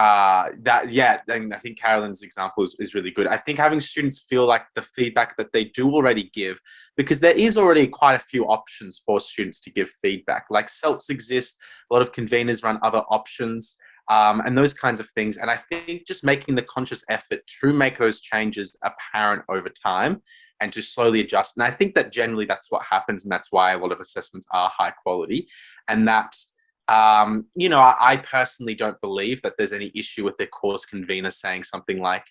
and I think Carolyn's example is really good. I think having students feel like the feedback that they do already give, because there is already quite a few options for students to give feedback, like CELTs exist, a lot of conveners run other options, and those kinds of things. And I think just making the conscious effort to make those changes apparent over time and to slowly adjust. And I think that generally that's what happens, and that's why a lot of assessments are high quality. And that you know, I personally don't believe that there's any issue with the course convener saying something like,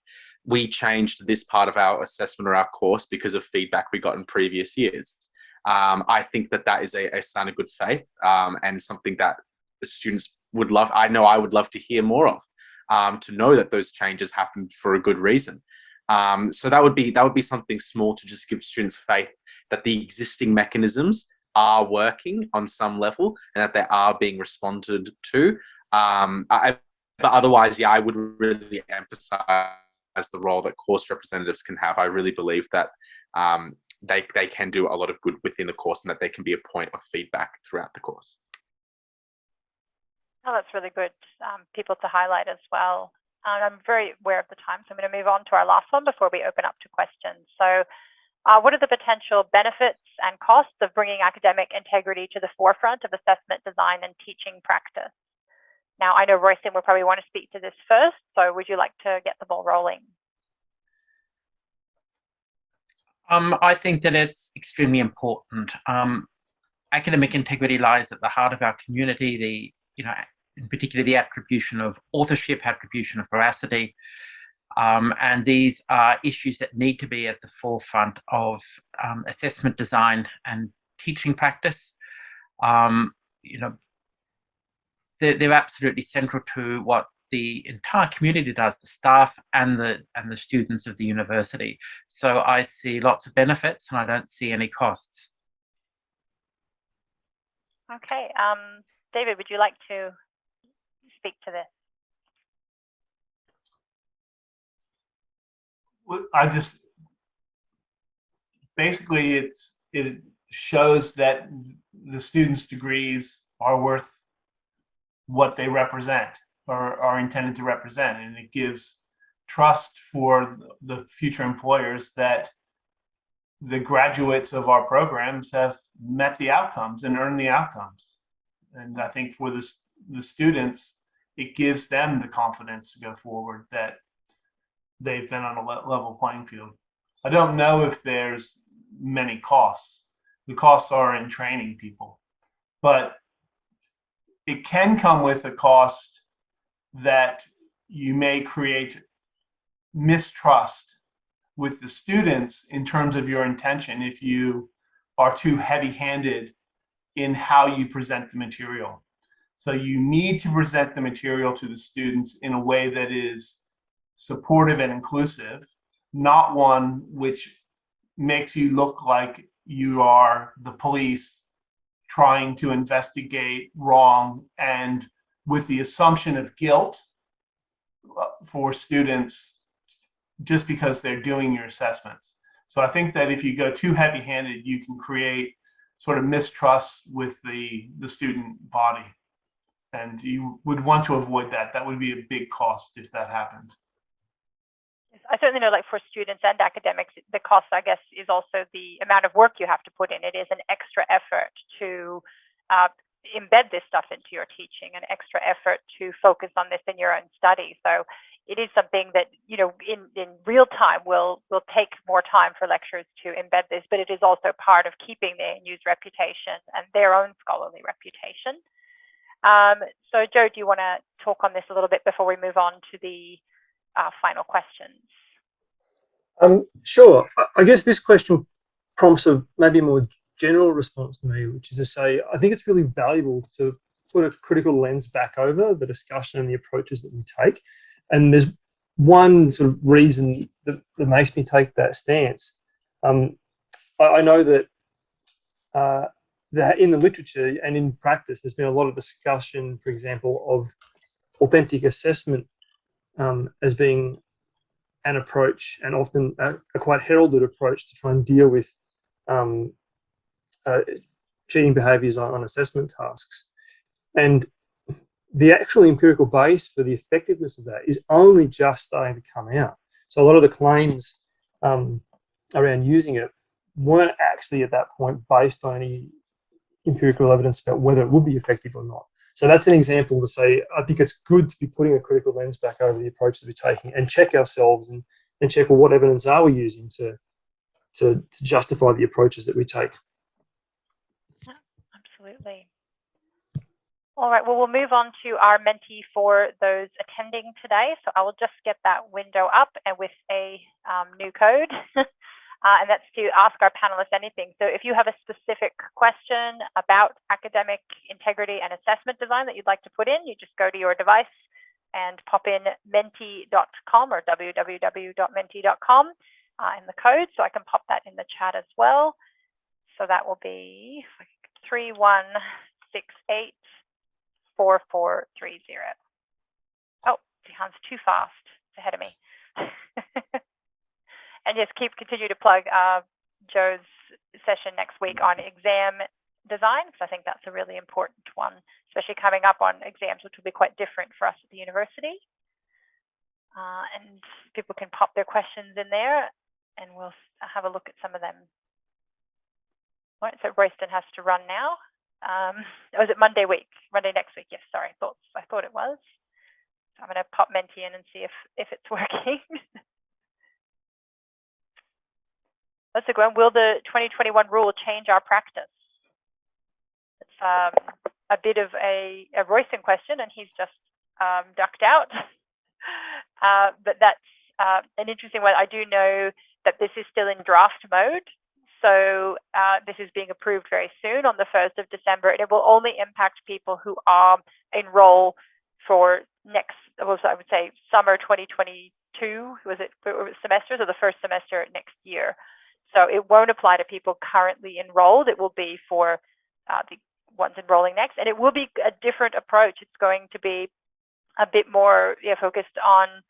we changed this part of our assessment or our course because of feedback we got in previous years. I think that that is a sign of good faith, and something that the students would love. I know I would love to hear more of, to know that those changes happened for a good reason. So that would be something small to just give students faith that the existing mechanisms are working on some level and that they are being responded to. But otherwise, yeah, I would really emphasize the role that course representatives can have. I really believe that they can do a lot of good within the course, and that they can be a point of feedback throughout the course. Oh, that's really good people to highlight as well. I'm very aware of the time, so I'm going to move on to our last one before we open up to questions. So what are the potential benefits and costs of bringing academic integrity to the forefront of assessment design and teaching practice? Now, I know Royston will probably want to speak to this first, so would you like to get the ball rolling? I think that it's extremely important. Academic integrity lies at the heart of our community, in particular the attribution of authorship, attribution of veracity, and these are issues that need to be at the forefront of assessment design and teaching practice. They're absolutely central to what the entire community does, the staff and the students of the university. So I see lots of benefits, and I don't see any costs. Okay, David, would you like to speak to this? Basically it shows that the students' degrees are worth what they represent or are intended to represent, and it gives trust for the future employers that the graduates of our programs have met the outcomes and earned the outcomes. And I think for the students, it gives them the confidence to go forward that they've been on a level playing field. I don't know if there's many costs. The costs are in training people, but it can come with a cost that you may create mistrust with the students in terms of your intention if you are too heavy-handed in how you present the material. So you need to present the material to the students in a way that is supportive and inclusive, not one which makes you look like you are the police trying to investigate wrong and with the assumption of guilt for students just because they're doing your assessments. So I think that if you go too heavy-handed, you can create sort of mistrust with the student body. And you would want to avoid that. That would be a big cost if that happened. I certainly know, like for students and academics, the cost, I guess, is also the amount of work you have to put in. It is an extra effort to embed this stuff into your teaching, an extra effort to focus on this in your own study. So it is something that, you know, in real time will take more time for lecturers to embed this, but it is also part of keeping the ANU's reputation and their own scholarly reputation. So Joe, do you want to talk on this a little bit before we move on to the final questions? Sure. I guess this question prompts a maybe more general response to me, which is to say, I think it's really valuable to put a critical lens back over the discussion and the approaches that we take. And there's one sort of reason that makes me take that stance. I know that that in the literature and in practice, there's been a lot of discussion, for example, of authentic assessment as being an approach, and often a quite heralded approach to try and deal with cheating behaviours on assessment tasks. And the actual empirical base for the effectiveness of that is only just starting to come out. So a lot of the claims around using it weren't actually at that point based on any empirical evidence about whether it would be effective or not. So that's an example to say, I think it's good to be putting a critical lens back over the approaches we're taking and check ourselves and check, well, what evidence are we using to justify the approaches that we take. Yeah, absolutely. All right, well, we'll move on to our mentee for those attending today. So I will just get that window up and with a new code. And that's to ask our panelists anything. So if you have a specific question about academic integrity and assessment design that you'd like to put in, you just go to your device and pop in mentee.com or www.mentee.com in the code. So I can pop that in the chat as well. So that will be 31684430. Oh, Jihan's too fast. It's ahead of me. And just continue to plug Joe's session next week on exam design, because I think that's a really important one, especially coming up on exams, which will be quite different for us at the university. And people can pop their questions in there, and we'll have a look at some of them. All right, so Royston has to run now. Was it Monday next week? Yes, sorry, I thought it was. So I'm going to pop mentee in and see if it's working. Let's go. Will the 2021 rule change our practice? It's a bit of a Royston question, and he's just ducked out. But that's an interesting one. I do know that this is still in draft mode. So this is being approved very soon on the 1st of December, and it will only impact people who enroll for next, I would say, summer 2022, was it semesters, or the first semester next year. So it won't apply to people currently enrolled. It will be for the ones enrolling next, and it will be a different approach. It's going to be a bit more focused on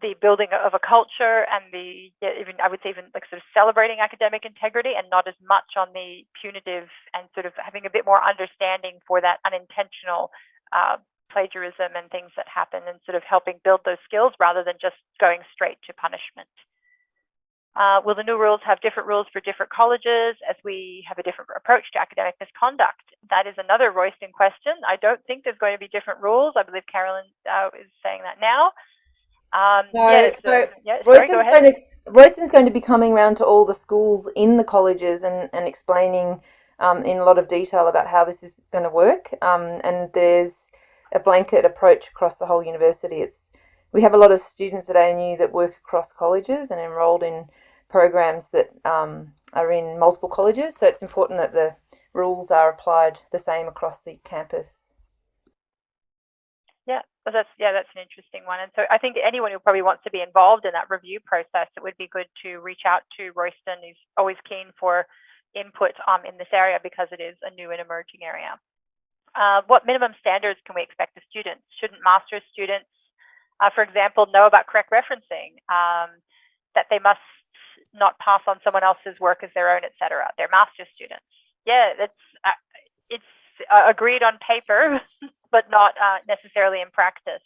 the building of a culture and I would say even like sort of celebrating academic integrity, and not as much on the punitive and sort of having a bit more understanding for that unintentional plagiarism and things that happen, and sort of helping build those skills rather than just going straight to punishment. Will the new rules have different rules for different colleges, as we have a different approach to academic misconduct? That is another Royston question. I don't think there's going to be different rules. I believe Carolyn is saying that now. No, sorry, go ahead. Royston's going to be coming around to all the schools in the colleges and explaining in a lot of detail about how this is going to work. And there's a blanket approach across the whole university. We have a lot of students at ANU that work across colleges and enrolled in programs that are in multiple colleges. So it's important that the rules are applied the same across the campus. That's an interesting one. And so I think anyone who probably wants to be involved in that review process, it would be good to reach out to Royston. He's always keen for input in this area because it is a new and emerging area. What minimum standards can we expect of students? Shouldn't master's students, for example, know about correct referencing, that they must not pass on someone else's work as their own, etc.? They're master's students. Yeah, it's agreed on paper, but not necessarily in practice.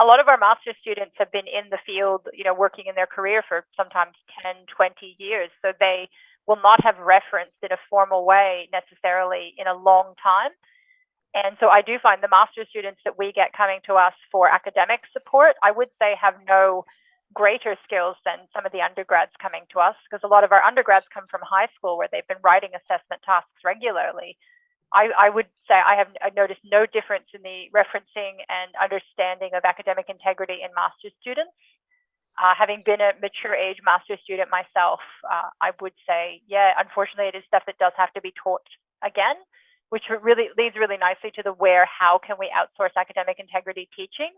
A lot of our master's students have been in the field, working in their career for sometimes 10, 20 years. So they will not have referenced in a formal way necessarily in a long time. And so I do find the master's students that we get coming to us for academic support, I would say, have no greater skills than some of the undergrads coming to us, because a lot of our undergrads come from high school where they've been writing assessment tasks regularly. I would say I've noticed no difference in the referencing and understanding of academic integrity in master's students. Having been a mature age master's student myself, I would say, unfortunately, it is stuff that does have to be taught again, which really leads really nicely to the how can we outsource academic integrity teaching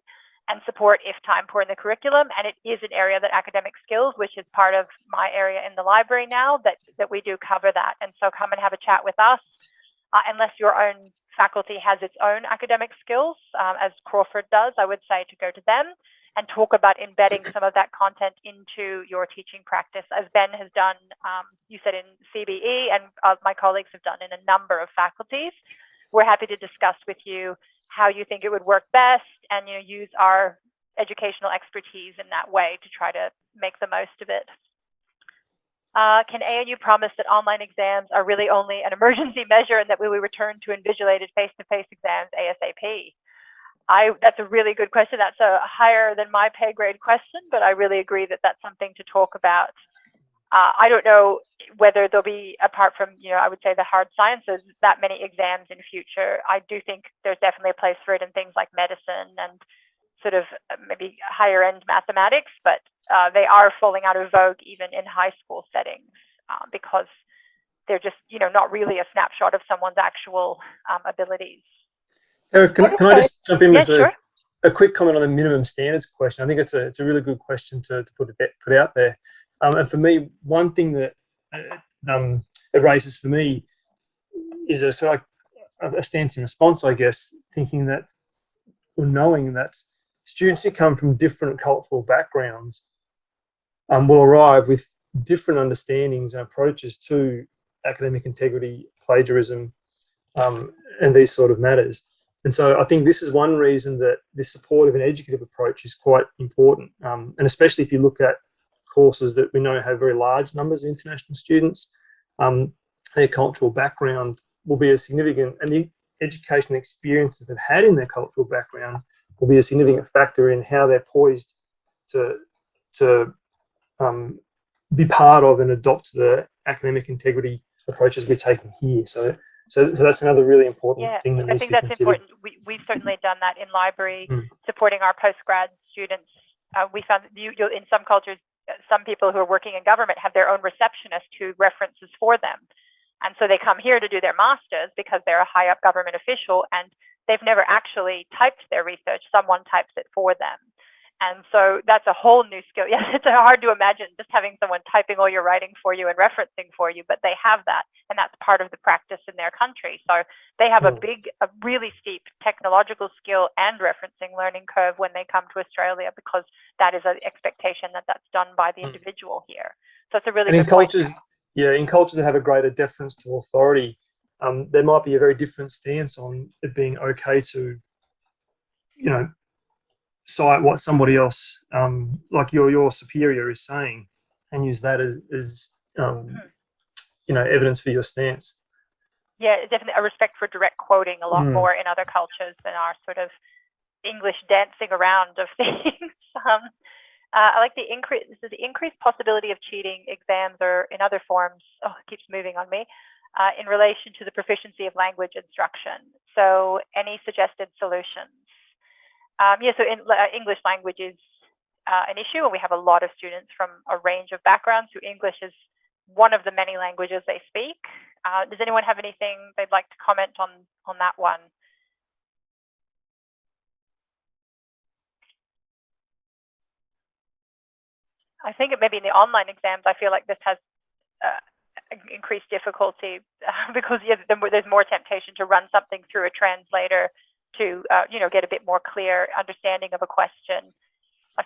and support if time poor in the curriculum. And it is an area that academic skills, which is part of my area in the library now, that we do cover that. And so come and have a chat with us. Unless your own faculty has its own academic skills, as Crawford does, I would say to go to them and talk about embedding some of that content into your teaching practice, as Ben has done, you said in CBE, and my colleagues have done in a number of faculties. We're happy to discuss with you how you think it would work best and use our educational expertise in that way to try to make the most of it. Can ANU promise that online exams are really only an emergency measure and that we will return to invigilated face-to-face exams ASAP? That's a really good question. That's a higher than my pay grade question, but I really agree that that's something to talk about. I don't know whether there'll be, apart from, I would say the hard sciences, that many exams in future. I do think there's definitely a place for it in things like medicine and sort of maybe higher end mathematics, but they are falling out of vogue even in high school settings because they're just, not really a snapshot of someone's actual abilities. Eric, can I just jump in with sure. a quick comment on the minimum standards question? I think it's a really good question to put out there. And for me, one thing that it raises for me is a sort of a stance in response, I guess, thinking that, or knowing that students who come from different cultural backgrounds will arrive with different understandings and approaches to academic integrity, plagiarism, and these sort of matters. And so I think this is one reason that this supportive and educative approach is quite important. And especially if you look at courses that we know have very large numbers of international students, their cultural background will be a significant, and the education experiences they've had in their cultural background will be a significant factor in how they're poised to be part of and adopt the academic integrity approaches we're taking here. So that's another really important thing that needs to be considered. I think that's important. We've certainly done that in library, supporting our postgrad students. We found that in some cultures, some people who are working in government have their own receptionist who references for them. And so they come here to do their masters because they're a high up government official and they've never actually typed their research. Someone types it for them. And so that's a whole new skill. Yeah, it's hard to imagine just having someone typing all your writing for you and referencing for you, but they have that, and that's part of the practice in their country. So they have a really steep technological skill and referencing learning curve when they come to Australia, because that is an expectation that that's done by the individual here. So it's a really good point. In cultures that have a greater deference to authority, there might be a very different stance on it being okay to, cite what somebody else, like your superior, is saying, and use that as evidence for your stance. Yeah, definitely a respect for direct quoting a lot more in other cultures than our sort of English dancing around of things. I like the increased possibility of cheating exams or in other forms. Oh, it keeps moving on me. In relation to the proficiency of language instruction. So any suggested solutions? So in English language is an issue, and we have a lot of students from a range of backgrounds who English is one of the many languages they speak. Does anyone have anything they'd like to comment on that one? I think maybe in the online exams, I feel like this has increased difficulty because there's more temptation to run something through a translator to get a bit more clear understanding of a question.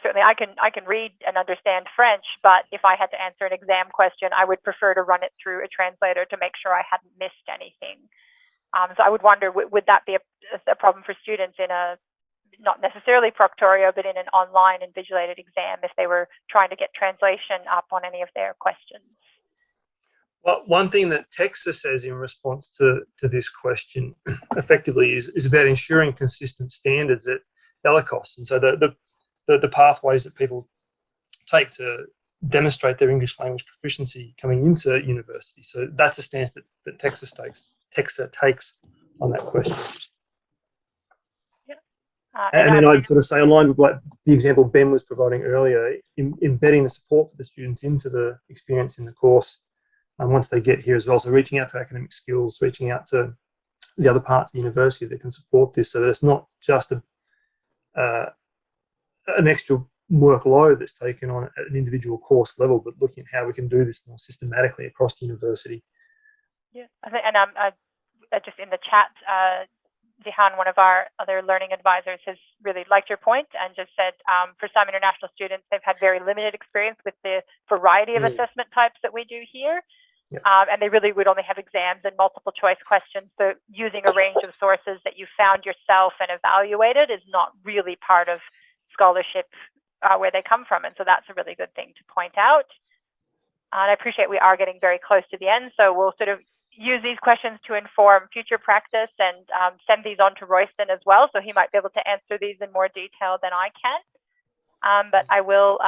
Certainly, I can read and understand French, but if I had to answer an exam question, I would prefer to run it through a translator to make sure I hadn't missed anything. So I would wonder, would that be a problem for students in a not necessarily proctorio, but in an online invigilated exam if they were trying to get translation up on any of their questions? Well, one thing that Texas says in response to this question effectively is about ensuring consistent standards at bellicos. And so the pathways that people take to demonstrate their English language proficiency coming into university. So that's a stance that Texas takes on that question. And then I'd sort of say, aligned with what the example Ben was providing earlier, embedding the support for the students into the experience in the course once they get here as well. So reaching out to academic skills, reaching out to the other parts of the university that can support this, so that it's not just an extra workload that's taken on at an individual course level, but looking at how we can do this more systematically across the university. Yeah, I think, and just in the chat, Dihan, one of our other learning advisors, has really liked your point and just said for some international students, they've had very limited experience with the variety of assessment types that we do here. Yep. And they really would only have exams and multiple choice questions. So using a range of sources that you found yourself and evaluated is not really part of scholarship where they come from. And so that's a really good thing to point out. And I appreciate we are getting very close to the end. So we'll sort of use these questions to inform future practice and send these on to Royston as well. So he might be able to answer these in more detail than I can. But I will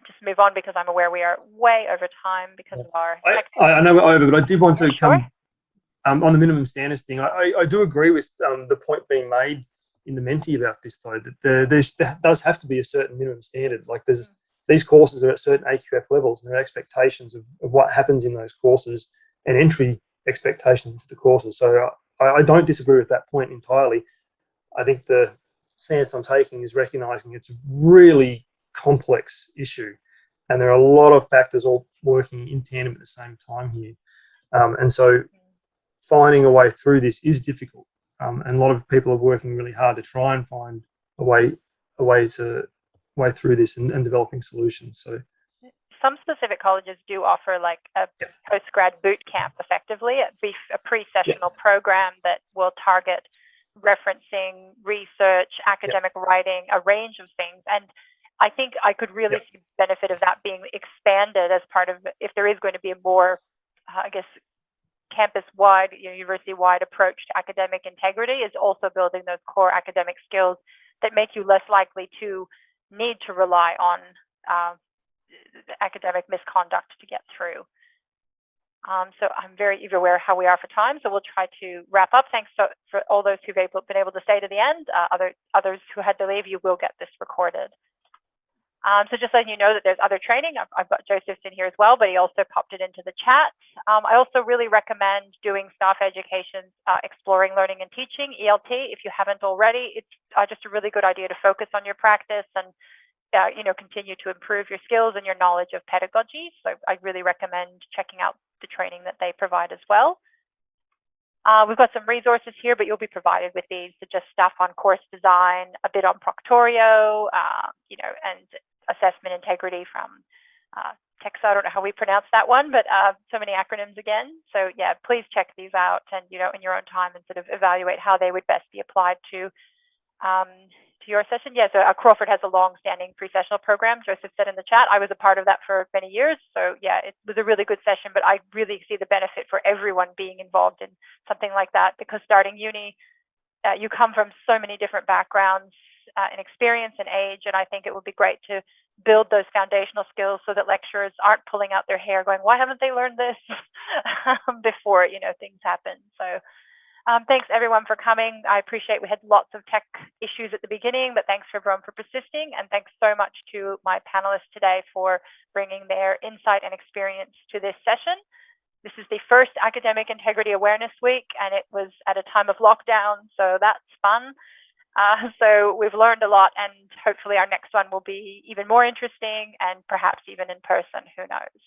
just move on because I'm aware we are way over time because of our... I know we're over, but I did want to come on the minimum standards thing. I do agree with the point being made in the mentee about this, though, that there does have to be a certain minimum standard. Like these courses are at certain AQF levels, and there are expectations of what happens in those courses and entry expectations into the courses. So I don't disagree with that point entirely. I think the stance I'm taking is recognising it's a really complex issue, and there are a lot of factors all working in tandem at the same time here. And so finding a way through this is difficult. And a lot of people are working really hard to try and find a way through this and developing solutions. So some specific colleges do offer like a post-grad boot camp, effectively, a pre-sessional program that will target referencing, research, academic writing, a range of things. And I think I could really see the benefit of that being expanded as part of, if there is going to be a more, campus-wide, university-wide approach to academic integrity, is also building those core academic skills that make you less likely to need to rely on academic misconduct to get through. So I'm very aware how we are for time, so we'll try to wrap up. Thanks for all those who've been able to stay to the end. Others who had to leave, you will get this recorded. So just letting you know that there's other training. I've got Joseph in here as well, but he also popped it into the chat. I also really recommend doing staff education, exploring learning and teaching, ELT, if you haven't already. It's just a really good idea to focus on your practice and continue to improve your skills and your knowledge of pedagogy. So I really recommend checking out the training that they provide as well. We've got some resources here, but you'll be provided with these, so just stuff on course design, a bit on proctorio, and assessment integrity from Texa. I don't know how we pronounce that one, but so many acronyms again. So yeah, please check these out and, in your own time and sort of evaluate how they would best be applied to your session. Yeah, so Crawford has a long-standing pre-sessional program. Joseph said in the chat, I was a part of that for many years. So yeah, it was a really good session, but I really see the benefit for everyone being involved in something like that, because starting uni, you come from so many different backgrounds, in experience and age, and I think it would be great to build those foundational skills so that lecturers aren't pulling out their hair going, why haven't they learned this before, things happen. So thanks everyone for coming. I appreciate we had lots of tech issues at the beginning, but thanks for everyone for persisting. And thanks so much to my panelists today for bringing their insight and experience to this session. This is the first Academic Integrity Awareness Week, and it was at a time of lockdown, so that's fun. So we've learned a lot, and hopefully our next one will be even more interesting and perhaps even in person, who knows.